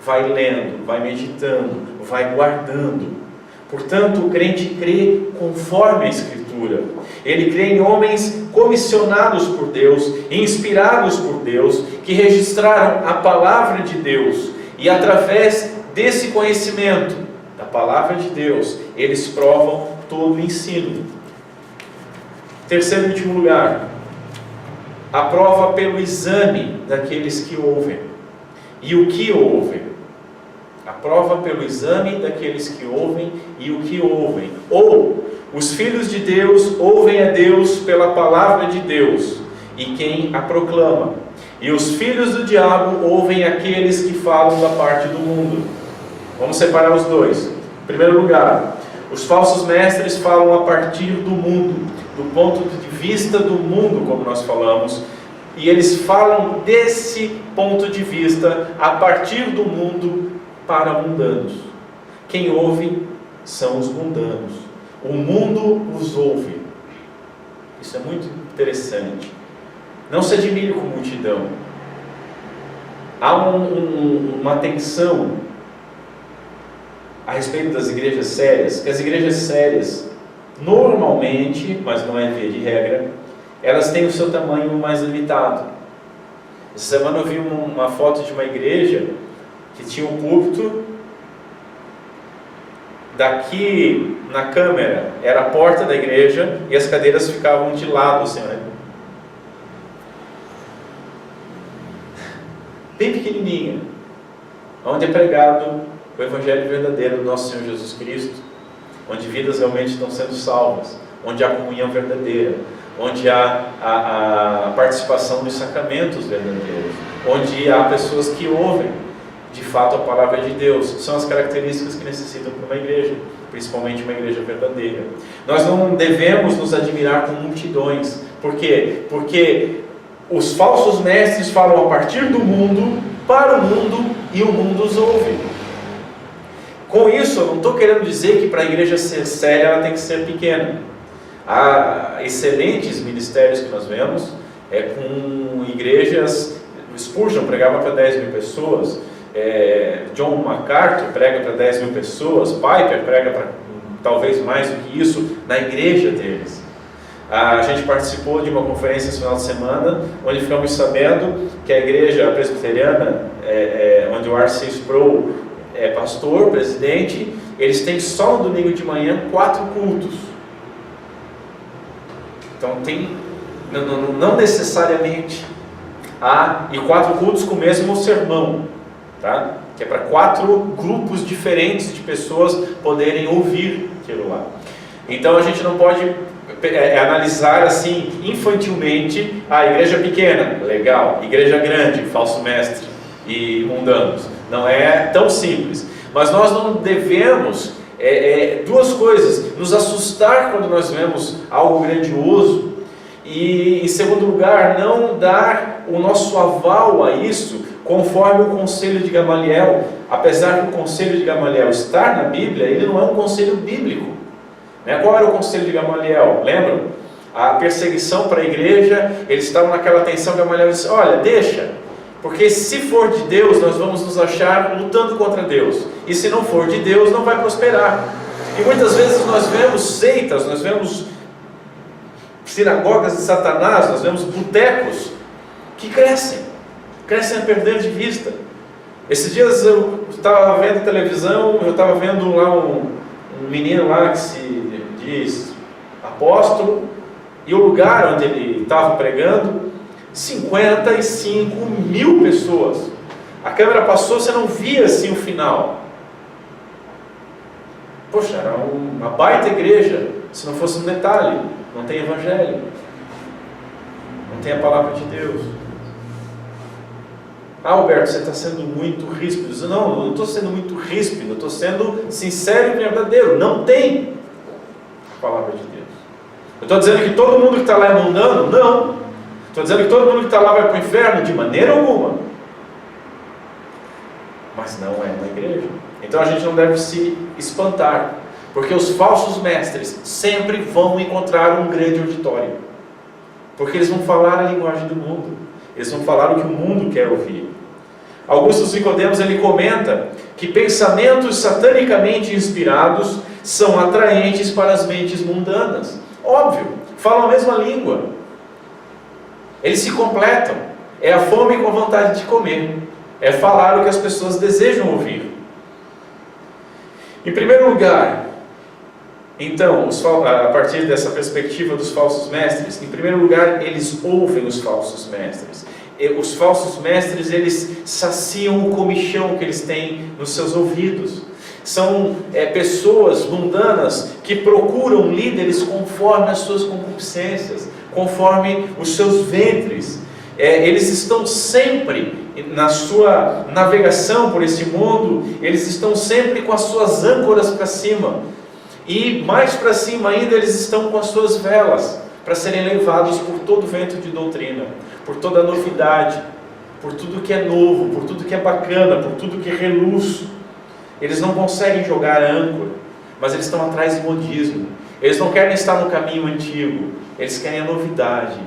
vai lendo, vai meditando, vai guardando. Portanto, o crente crê conforme a Escritura. Ele crê em homens comissionados por Deus, inspirados por Deus, que registraram a palavra de Deus, e através desse conhecimento da palavra de Deus, eles provam todo o ensino. Terceiro e último lugar, a prova pelo exame daqueles que ouvem. E o que ouvem? A prova pelo exame daqueles que ouvem e o que ouvem. Ou, os filhos de Deus ouvem a Deus pela palavra de Deus, e quem a proclama. E os filhos do diabo ouvem aqueles que falam da parte do mundo. Vamos separar os dois. Em primeiro lugar, os falsos mestres falam a partir do mundo, do ponto de vista do mundo, como nós falamos, e eles falam desse ponto de vista a partir do mundo para mundanos. Quem ouve são os mundanos. O mundo os ouve. Isso é muito interessante. Não se admire com multidão. Há uma tensão a respeito das igrejas sérias, que as igrejas sérias, normalmente, mas não é via de regra, elas têm o seu tamanho mais limitado. Essa semana eu vi uma foto de uma igreja que tinha um púlpito, daqui na câmera era a porta da igreja e as cadeiras ficavam de lado, assim, né? Bem pequenininha, onde é pregado o Evangelho verdadeiro do nosso Senhor Jesus Cristo, onde vidas realmente estão sendo salvas, onde há comunhão verdadeira, onde há a participação dos sacramentos verdadeiros, onde há pessoas que ouvem de fato a palavra de Deus. São as características que necessitam para uma igreja, principalmente uma igreja verdadeira. Nós não devemos nos admirar com multidões. Por quê? Porque os falsos mestres falam a partir do mundo, para o mundo, e o mundo os ouve. Com isso, eu não estou querendo dizer que para a igreja ser séria, ela tem que ser pequena. Há excelentes ministérios que nós vemos, com igrejas. Spurgeon pregava para 10 mil pessoas, John MacArthur prega para 10 mil pessoas, Piper prega para talvez mais do que isso, na igreja deles. A gente participou de uma conferência esse final de semana, onde ficamos sabendo que a igreja presbiteriana, onde o R.C. Sproul é pastor, presidente, eles têm só no domingo de manhã 4 cultos. Então não necessariamente e 4 cultos com o mesmo sermão, tá? Que é para 4 grupos diferentes de pessoas poderem ouvir aquilo lá. Então a gente não pode analisar assim infantilmente a igreja pequena, legal, igreja grande, falso mestre e mundanos. Não é tão simples. Mas nós não devemos, duas coisas, nos assustar quando nós vemos algo grandioso e, em segundo lugar, não dar o nosso aval a isso conforme o conselho de Gamaliel. Apesar do conselho de Gamaliel estar na Bíblia, ele não é um conselho bíblico. Qual era o conselho de Gamaliel? Lembram? A perseguição para a igreja, eles estavam naquela tensão. Gamaliel disse: olha, deixa, porque se for de Deus, nós vamos nos achar lutando contra Deus, e se não for de Deus, não vai prosperar. E muitas vezes nós vemos seitas, nós vemos sinagogas de Satanás, nós vemos botecos que crescem a perder de vista. Esses dias eu estava vendo televisão, eu estava vendo lá um menino lá que se diz apóstolo, e o lugar onde ele estava pregando, 55 mil pessoas. A câmera passou, você não via assim o final. Poxa, era uma baita igreja, se não fosse um detalhe, não tem evangelho, não tem a palavra de Deus. Alberto, você está sendo muito ríspido. Não, eu não estou sendo muito ríspido, eu estou sendo sincero e verdadeiro. Não tem a palavra de Deus. Eu estou dizendo que todo mundo que está lá é mundano? Não. Estou dizendo que todo mundo que está lá vai para o inferno? De maneira alguma. Mas não é uma igreja. Então a gente não deve se espantar, porque os falsos mestres sempre vão encontrar um grande auditório, porque eles vão falar a linguagem do mundo, eles vão falar o que o mundo quer ouvir. Augusto Nicodemos, ele comenta que pensamentos satanicamente inspirados são atraentes para as mentes mundanas. Óbvio, falam a mesma língua, eles se completam, é a fome com a vontade de comer, é falar o que as pessoas desejam ouvir. Em primeiro lugar, então, a partir dessa perspectiva dos falsos mestres, em primeiro lugar, eles ouvem os falsos mestres. Os falsos mestres, eles saciam o comichão que eles têm nos seus ouvidos. São pessoas mundanas que procuram líderes conforme as suas concupiscências, conforme os seus ventres. Eles estão sempre na sua navegação por esse mundo, eles estão sempre com as suas âncoras para cima, e mais para cima ainda eles estão com as suas velas, para serem levados por todo vento de doutrina, por toda novidade, por tudo que é novo, por tudo que é bacana, por tudo que é reluz. Eles não conseguem jogar âncora, mas eles estão atrás de modismo. Eles não querem estar no caminho antigo, eles querem a novidade.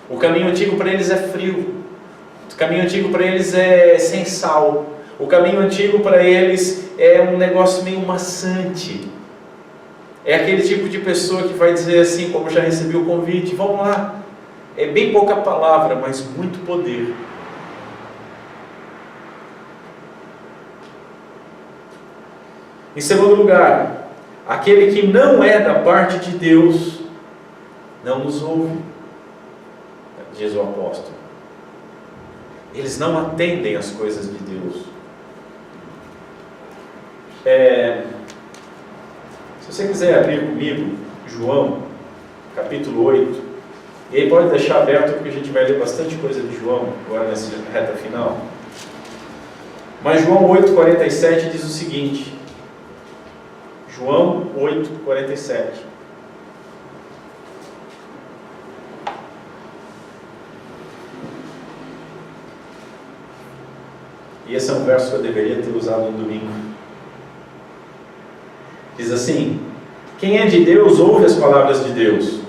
O caminho antigo para eles é frio, o caminho antigo para eles é sem sal, o caminho antigo para eles é um negócio meio maçante. É aquele tipo de pessoa que vai dizer assim, como já recebi o convite: vamos lá, é bem pouca palavra, mas muito poder. Em segundo lugar, aquele que não é da parte de Deus não nos ouve, diz o apóstolo. Eles não atendem às coisas de Deus. Se você quiser abrir comigo João, capítulo 8, e aí pode deixar aberto, porque a gente vai ler bastante coisa de João agora nessa reta final. Mas João 8,47 diz o seguinte, João 8,47: e esse é um verso que eu deveria ter usado no domingo. Diz assim: quem é de Deus ouve as palavras de Deus.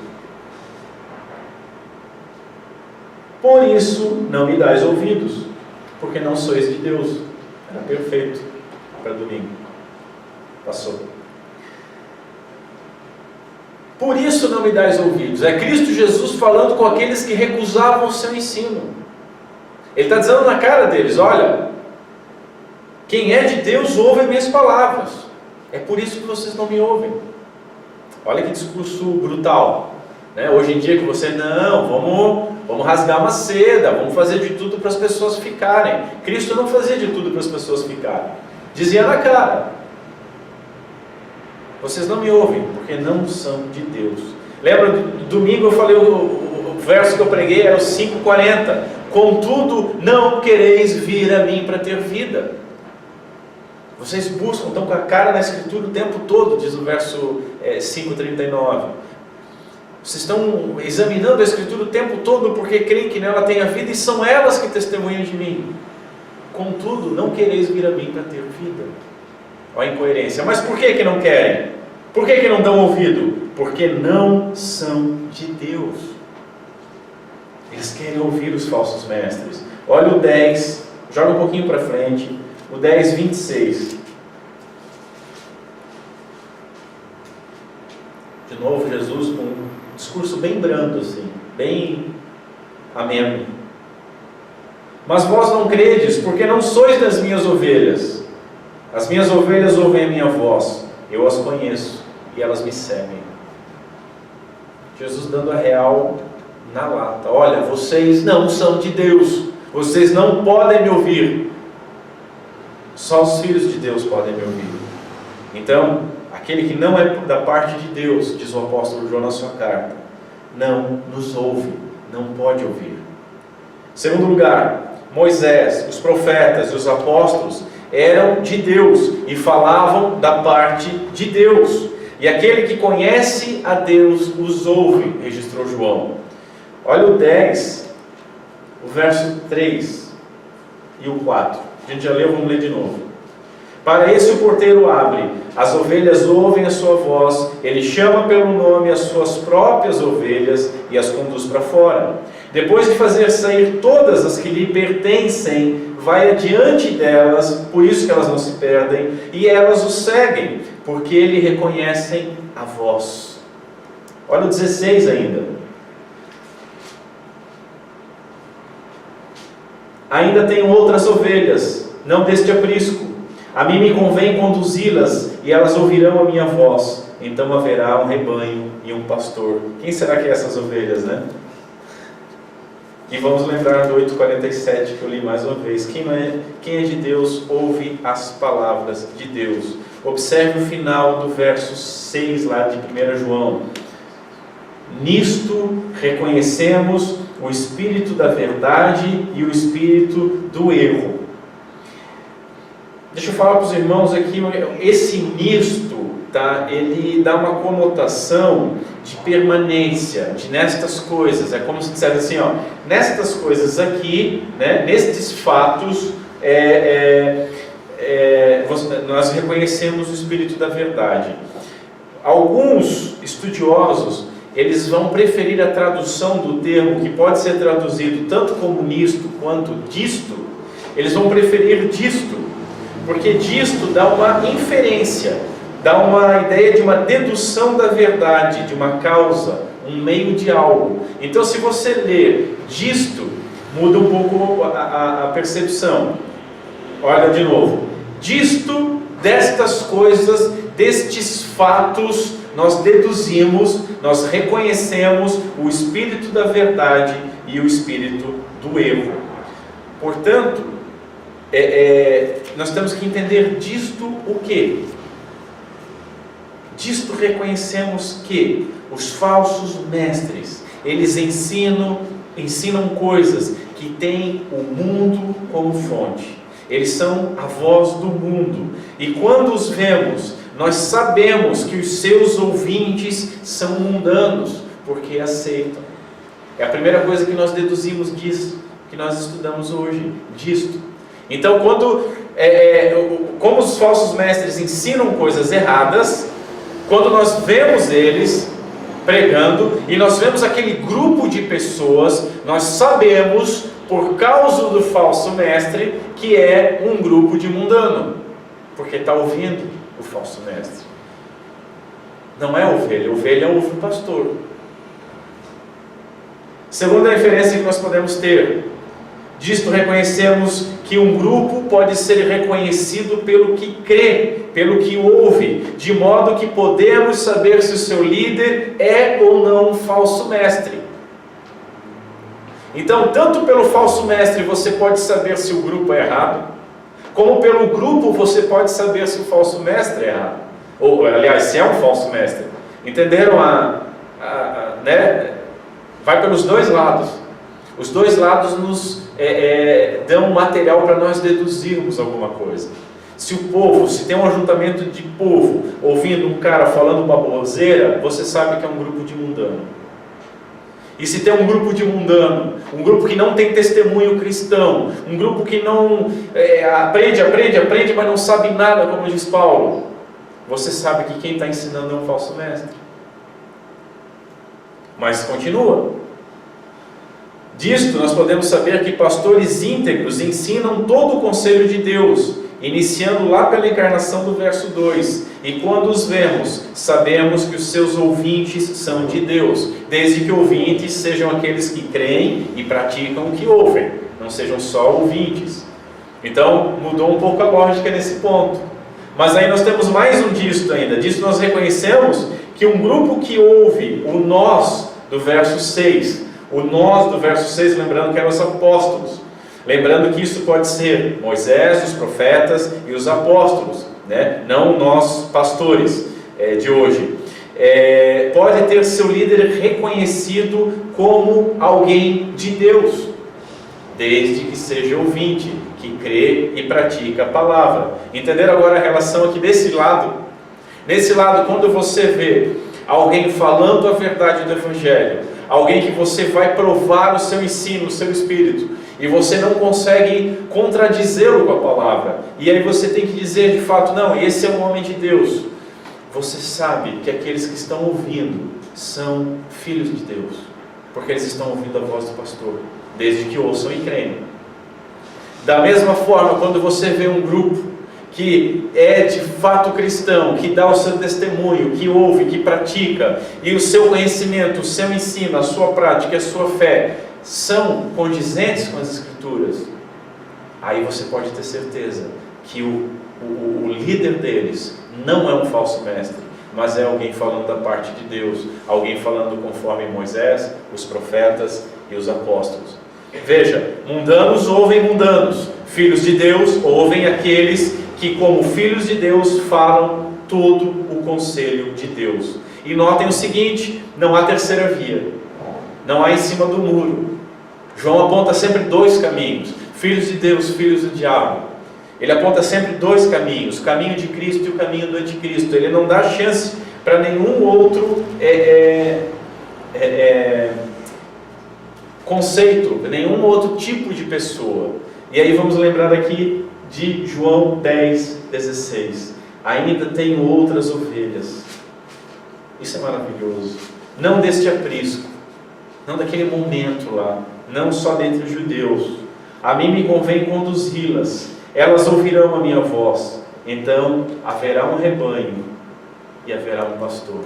Por isso não me dais ouvidos, porque não sois de Deus. Era perfeito para domingo. Passou. Por isso não me dais ouvidos. É Cristo Jesus falando com aqueles que recusavam o seu ensino. Ele está dizendo na cara deles: olha, quem é de Deus ouve minhas palavras. É por isso que vocês não me ouvem. Olha que discurso brutal, né? Hoje em dia que você, não, vamos rasgar uma seda, vamos fazer de tudo para as pessoas ficarem. Cristo não fazia de tudo para as pessoas ficarem. Dizia na cara: vocês não me ouvem, porque não são de Deus. Lembra, domingo eu falei, o verso que eu preguei era o 5:40. Contudo, não quereis vir a mim para ter vida. Vocês buscam, estão com a cara na Escritura o tempo todo, diz o verso 5:39. Vocês estão examinando a Escritura o tempo todo porque creem que nela tem a vida e são elas que testemunham de mim. Contudo, não quereis vir a mim para ter vida. Olha a incoerência. Mas por que não querem? Por que não dão ouvido? Porque não são de Deus. Eles querem ouvir os falsos mestres. Olha o 10, joga um pouquinho para frente. O 10:26. De novo, Jesus com um discurso bem brando, assim, bem ameno. Mas vós não credes, porque não sois das minhas ovelhas. As minhas ovelhas ouvem a minha voz, eu as conheço e elas me seguem. Jesus dando a real na lata. Olha, vocês não são de Deus, vocês não podem me ouvir. Só os filhos de Deus podem me ouvir. Então, aquele que não é da parte de Deus, diz o apóstolo João na sua carta, não nos ouve, não pode ouvir. Segundo lugar, Moisés, os profetas e os apóstolos eram de Deus e falavam da parte de Deus. E aquele que conhece a Deus os ouve, registrou João. Olha o 10, o verso 3 e o 4. A gente já leu, vamos ler de novo. Para esse o porteiro abre, as ovelhas ouvem a sua voz, ele chama pelo nome as suas próprias ovelhas e as conduz para fora. Depois de fazer sair todas as que lhe pertencem, vai adiante delas, por isso que elas não se perdem, e elas o seguem, porque lhe reconhecem a voz. Olha o 16 ainda. Ainda tenho outras ovelhas, não deste aprisco. A mim me convém conduzi-las, e elas ouvirão a minha voz. Então haverá um rebanho e um pastor. Quem será que é essas ovelhas, né? E vamos lembrar do 8:47 que eu li mais uma vez. Quem é de Deus ouve as palavras de Deus. Observe o final do verso 6 lá de 1 João. Nisto reconhecemos o espírito da verdade e o espírito do erro. Deixa eu falar para os irmãos aqui, esse nisto, tá? Ele dá uma conotação de permanência, de nestas coisas. É como se dissesse assim, ó, nestas coisas aqui, né, nestes fatos, nós reconhecemos o espírito da verdade. Alguns estudiosos, eles vão preferir a tradução do termo, que pode ser traduzido tanto como nisto quanto disto. Eles vão preferir disto, porque disto dá uma inferência, dá uma ideia de uma dedução da verdade, de uma causa, um meio de algo. Então, se você ler disto, muda um pouco a percepção. Olha de novo. Disto, destas coisas, destes fatos, nós deduzimos, nós reconhecemos o espírito da verdade e o espírito do erro. Portanto, nós temos que entender disto o quê? Disto reconhecemos que os falsos mestres, eles ensinam coisas que têm o mundo como fonte. Eles são a voz do mundo. E quando os vemos, nós sabemos que os seus ouvintes são mundanos, porque aceitam. É a primeira coisa que nós deduzimos disso, que nós estudamos hoje, disto. Então, como os falsos mestres ensinam coisas erradas, quando nós vemos eles pregando, e nós vemos aquele grupo de pessoas, nós sabemos, por causa do falso mestre, que é um grupo de mundano, porque está ouvindo o falso mestre. Não é ovelha, ovelha ouve o pastor. Segunda referência que nós podemos ter, Disto reconhecemos que um grupo pode ser reconhecido pelo que crê, pelo que ouve, de modo que podemos saber se o seu líder é ou não um falso mestre. Então, tanto pelo falso mestre você pode saber se o grupo é errado, como pelo grupo você pode saber se o falso mestre é errado. Ou, aliás, se é um falso mestre. Entenderam né? Vai pelos dois lados. Os dois lados nos dão material para nós deduzirmos alguma coisa. Se o povo, se tem um ajuntamento de povo ouvindo um cara falando baboseira, você sabe que é um grupo de mundano. E se tem um grupo de mundano, um grupo que não tem testemunho cristão, um grupo que não aprende, mas não sabe nada, como diz Paulo, você sabe que quem está ensinando é um falso mestre. Mas continua. Disto nós podemos saber que pastores íntegros ensinam todo o conselho de Deus, iniciando lá pela encarnação do verso 2. E quando os vemos, sabemos que os seus ouvintes são de Deus, desde que ouvintes sejam aqueles que creem e praticam o que ouvem, não sejam só ouvintes. Então mudou um pouco a lógica nesse ponto. Mas aí nós temos mais um disto ainda. Disto nós reconhecemos que um grupo que ouve o nós do verso 6, o nós do verso 6, lembrando que eram os apóstolos, lembrando que isso pode ser Moisés, os profetas e os apóstolos, né? Não nós pastores de hoje, pode ter seu líder reconhecido como alguém de Deus, desde que seja ouvinte, que crê e pratica a palavra. Entenderam agora a relação aqui desse lado? Nesse lado, quando você vê alguém falando a verdade do Evangelho, alguém que você vai provar o seu ensino, o seu espírito, e você não consegue contradizê-lo com a palavra, e aí você tem que dizer de fato, não, esse é um homem de Deus, você sabe que aqueles que estão ouvindo são filhos de Deus, porque eles estão ouvindo a voz do pastor, desde que ouçam e creem. Da mesma forma, quando você vê um grupo que é de fato cristão, que dá o seu testemunho, que ouve, que pratica, e o seu conhecimento, o seu ensino, a sua prática, a sua fé são condizentes com as Escrituras, aí você pode ter certeza que o líder deles não é um falso mestre, mas é alguém falando da parte de Deus, alguém falando conforme Moisés, os profetas e os apóstolos. Veja, mundanos ouvem mundanos, filhos de Deus ouvem aqueles que, como filhos de Deus, falam todo o conselho de Deus. E notem o seguinte, não há terceira via, não há em cima do muro. João aponta sempre dois caminhos, filhos de Deus, filhos do diabo. Ele aponta sempre dois caminhos, o caminho de Cristo e o caminho do anticristo. Ele não dá chance para nenhum outro conceito, nenhum outro tipo de pessoa. E aí vamos lembrar aqui de João 10:16. Ainda tenho outras ovelhas. Isso é maravilhoso. Não deste aprisco, não daquele momento lá, não só dentre os judeus. A mim me convém conduzi-las. Elas ouvirão a minha voz. Então haverá um rebanho e haverá um pastor.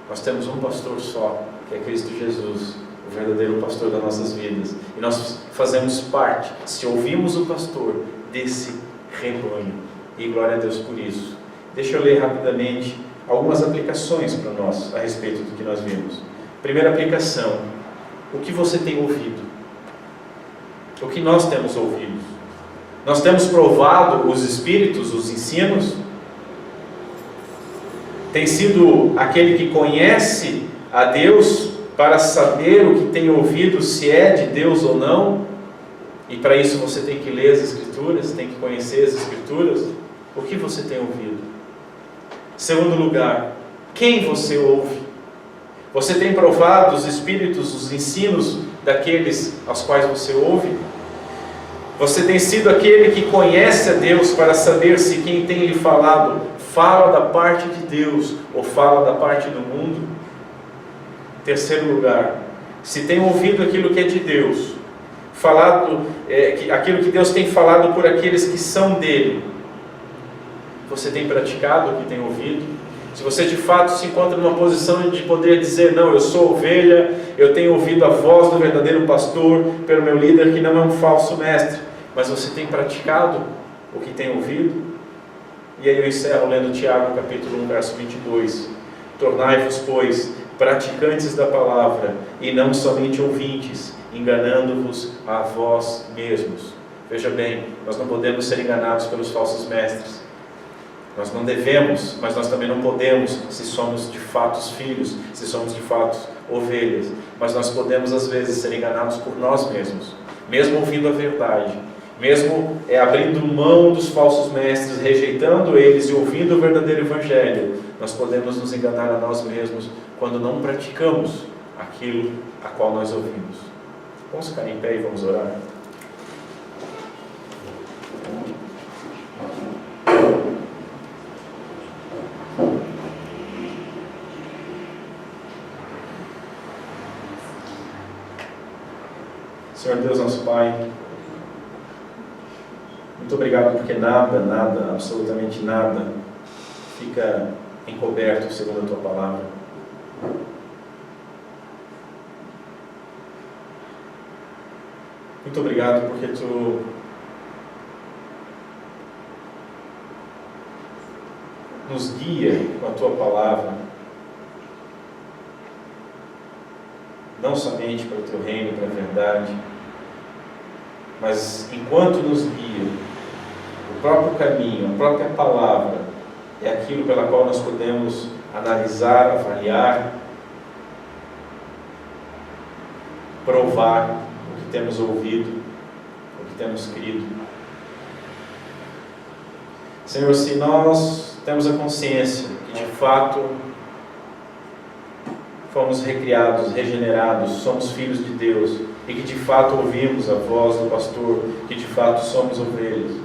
Nós temos um pastor só, que é Cristo Jesus, o verdadeiro pastor das nossas vidas. E nós fazemos parte, se ouvimos o pastor, desse rebanho. E glória a Deus por isso. Deixa eu ler rapidamente algumas aplicações para nós a respeito do que nós vimos. Primeira aplicação: o que você tem ouvido? O que nós temos ouvido? Nós temos provado os espíritos, os ensinos? Tem sido aquele que conhece a Deus para saber o que tem ouvido, se é de Deus ou não? E para isso você tem que ler as Escrituras, tem que conhecer as Escrituras. O que você tem ouvido? Segundo lugar, quem você ouve? Você tem provado os espíritos, os ensinos daqueles aos quais você ouve? Você tem sido aquele que conhece a Deus para saber se quem tem lhe falado fala da parte de Deus ou fala da parte do mundo? Terceiro lugar, se tem ouvido aquilo que é de Deus, falado, aquilo que Deus tem falado por aqueles que são dele, você tem praticado o que tem ouvido? Se você de fato se encontra numa posição de poder dizer, não, eu sou ovelha, eu tenho ouvido a voz do verdadeiro pastor, pelo meu líder que não é um falso mestre, mas você tem praticado o que tem ouvido? E aí eu encerro lendo Tiago capítulo 1, verso 22. Tornai-vos, pois, praticantes da palavra, e não somente ouvintes, enganando-vos a vós mesmos. Veja bem, nós não podemos ser enganados pelos falsos mestres. Nós não devemos, mas nós também não podemos, se somos de fato filhos, se somos de fato ovelhas. Mas nós podemos, às vezes, ser enganados por nós mesmos, mesmo ouvindo a verdade, mesmo abrindo mão dos falsos mestres, rejeitando eles e ouvindo o verdadeiro evangelho. Nós podemos nos enganar a nós mesmos quando não praticamos aquilo a qual nós ouvimos. Vamos ficar em pé e vamos orar. Senhor Deus, nosso Pai, muito obrigado porque nada, absolutamente nada fica encoberto segundo a Tua Palavra. Muito obrigado porque Tu nos guia com a Tua Palavra, não somente para o Teu reino, para a verdade, mas enquanto nos guia, o próprio caminho, a própria palavra, é aquilo pela qual nós podemos analisar, avaliar, provar o que temos ouvido, o que temos crido. Senhor, se nós temos a consciência que de fato fomos recriados, regenerados, somos filhos de Deus, e que de fato ouvimos a voz do pastor, que de fato somos ovelhas,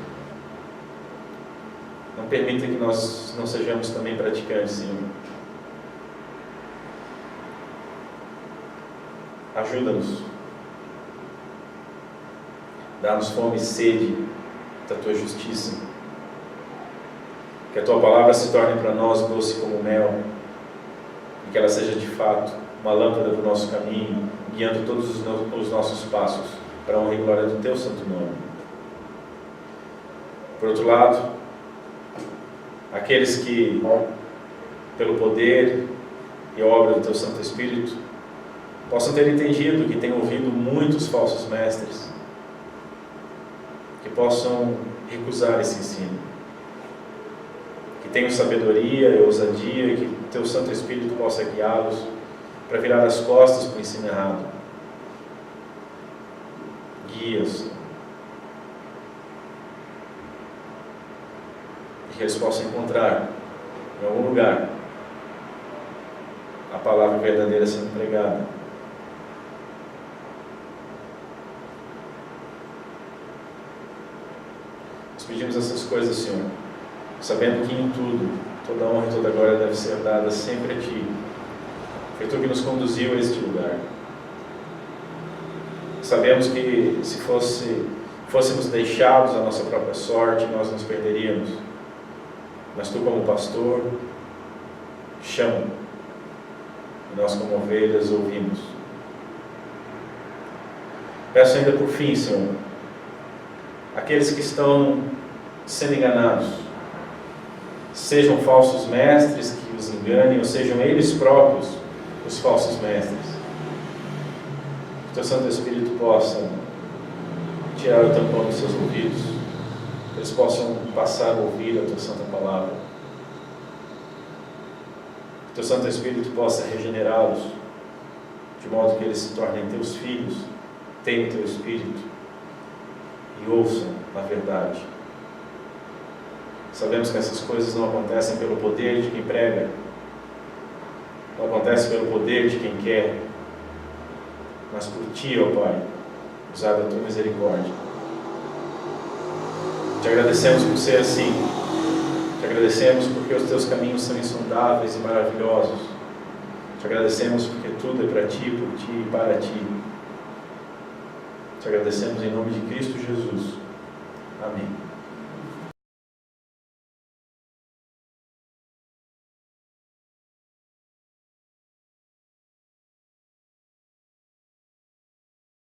não permita que nós não sejamos também praticantes, Senhor. Ajuda-nos. Dá-nos fome e sede da Tua justiça. Que a Tua palavra se torne para nós doce como mel, e que ela seja de fato uma lâmpada do nosso caminho, guiando todos os nossos passos para a honra e glória do Teu santo nome. Por outro lado, aqueles que, pelo poder e obra do Teu Santo Espírito, possam ter entendido que têm ouvido muitos falsos mestres, que possam recusar esse ensino, que tenham sabedoria e ousadia, e que Teu Santo Espírito possa guiá-los para virar as costas para o ensino errado. Guia-os, e que eles possam encontrar em algum lugar a palavra verdadeira sendo pregada. Nós pedimos essas coisas, Senhor, sabendo que em tudo, toda honra e toda glória deve ser dada sempre a Ti. Foi Tu que nos conduziu a este lugar. Sabemos que se fôssemos deixados à nossa própria sorte, nós nos perderíamos. Mas Tu, como pastor, chama, e nós, como ovelhas, ouvimos. Peço ainda por fim, Senhor, aqueles que estão sendo enganados, sejam falsos mestres que os enganem, ou sejam eles próprios os falsos mestres, que Teu Santo Espírito possa tirar o tampão dos seus ouvidos, que eles possam passar a ouvir a Tua Santa Palavra, que Teu Santo Espírito possa regenerá-los, de modo que eles se tornem Teus filhos, tenham Teu Espírito e ouçam a verdade. Sabemos que essas coisas não acontecem pelo poder de quem prega, não acontecem pelo poder de quem quer, mas por Ti, ó Pai, usado a Tua misericórdia. Te agradecemos por ser assim, te agradecemos porque os Teus caminhos são insondáveis e maravilhosos, te agradecemos porque tudo é para Ti, por Ti e para Ti. Te agradecemos em nome de Cristo Jesus. Amém.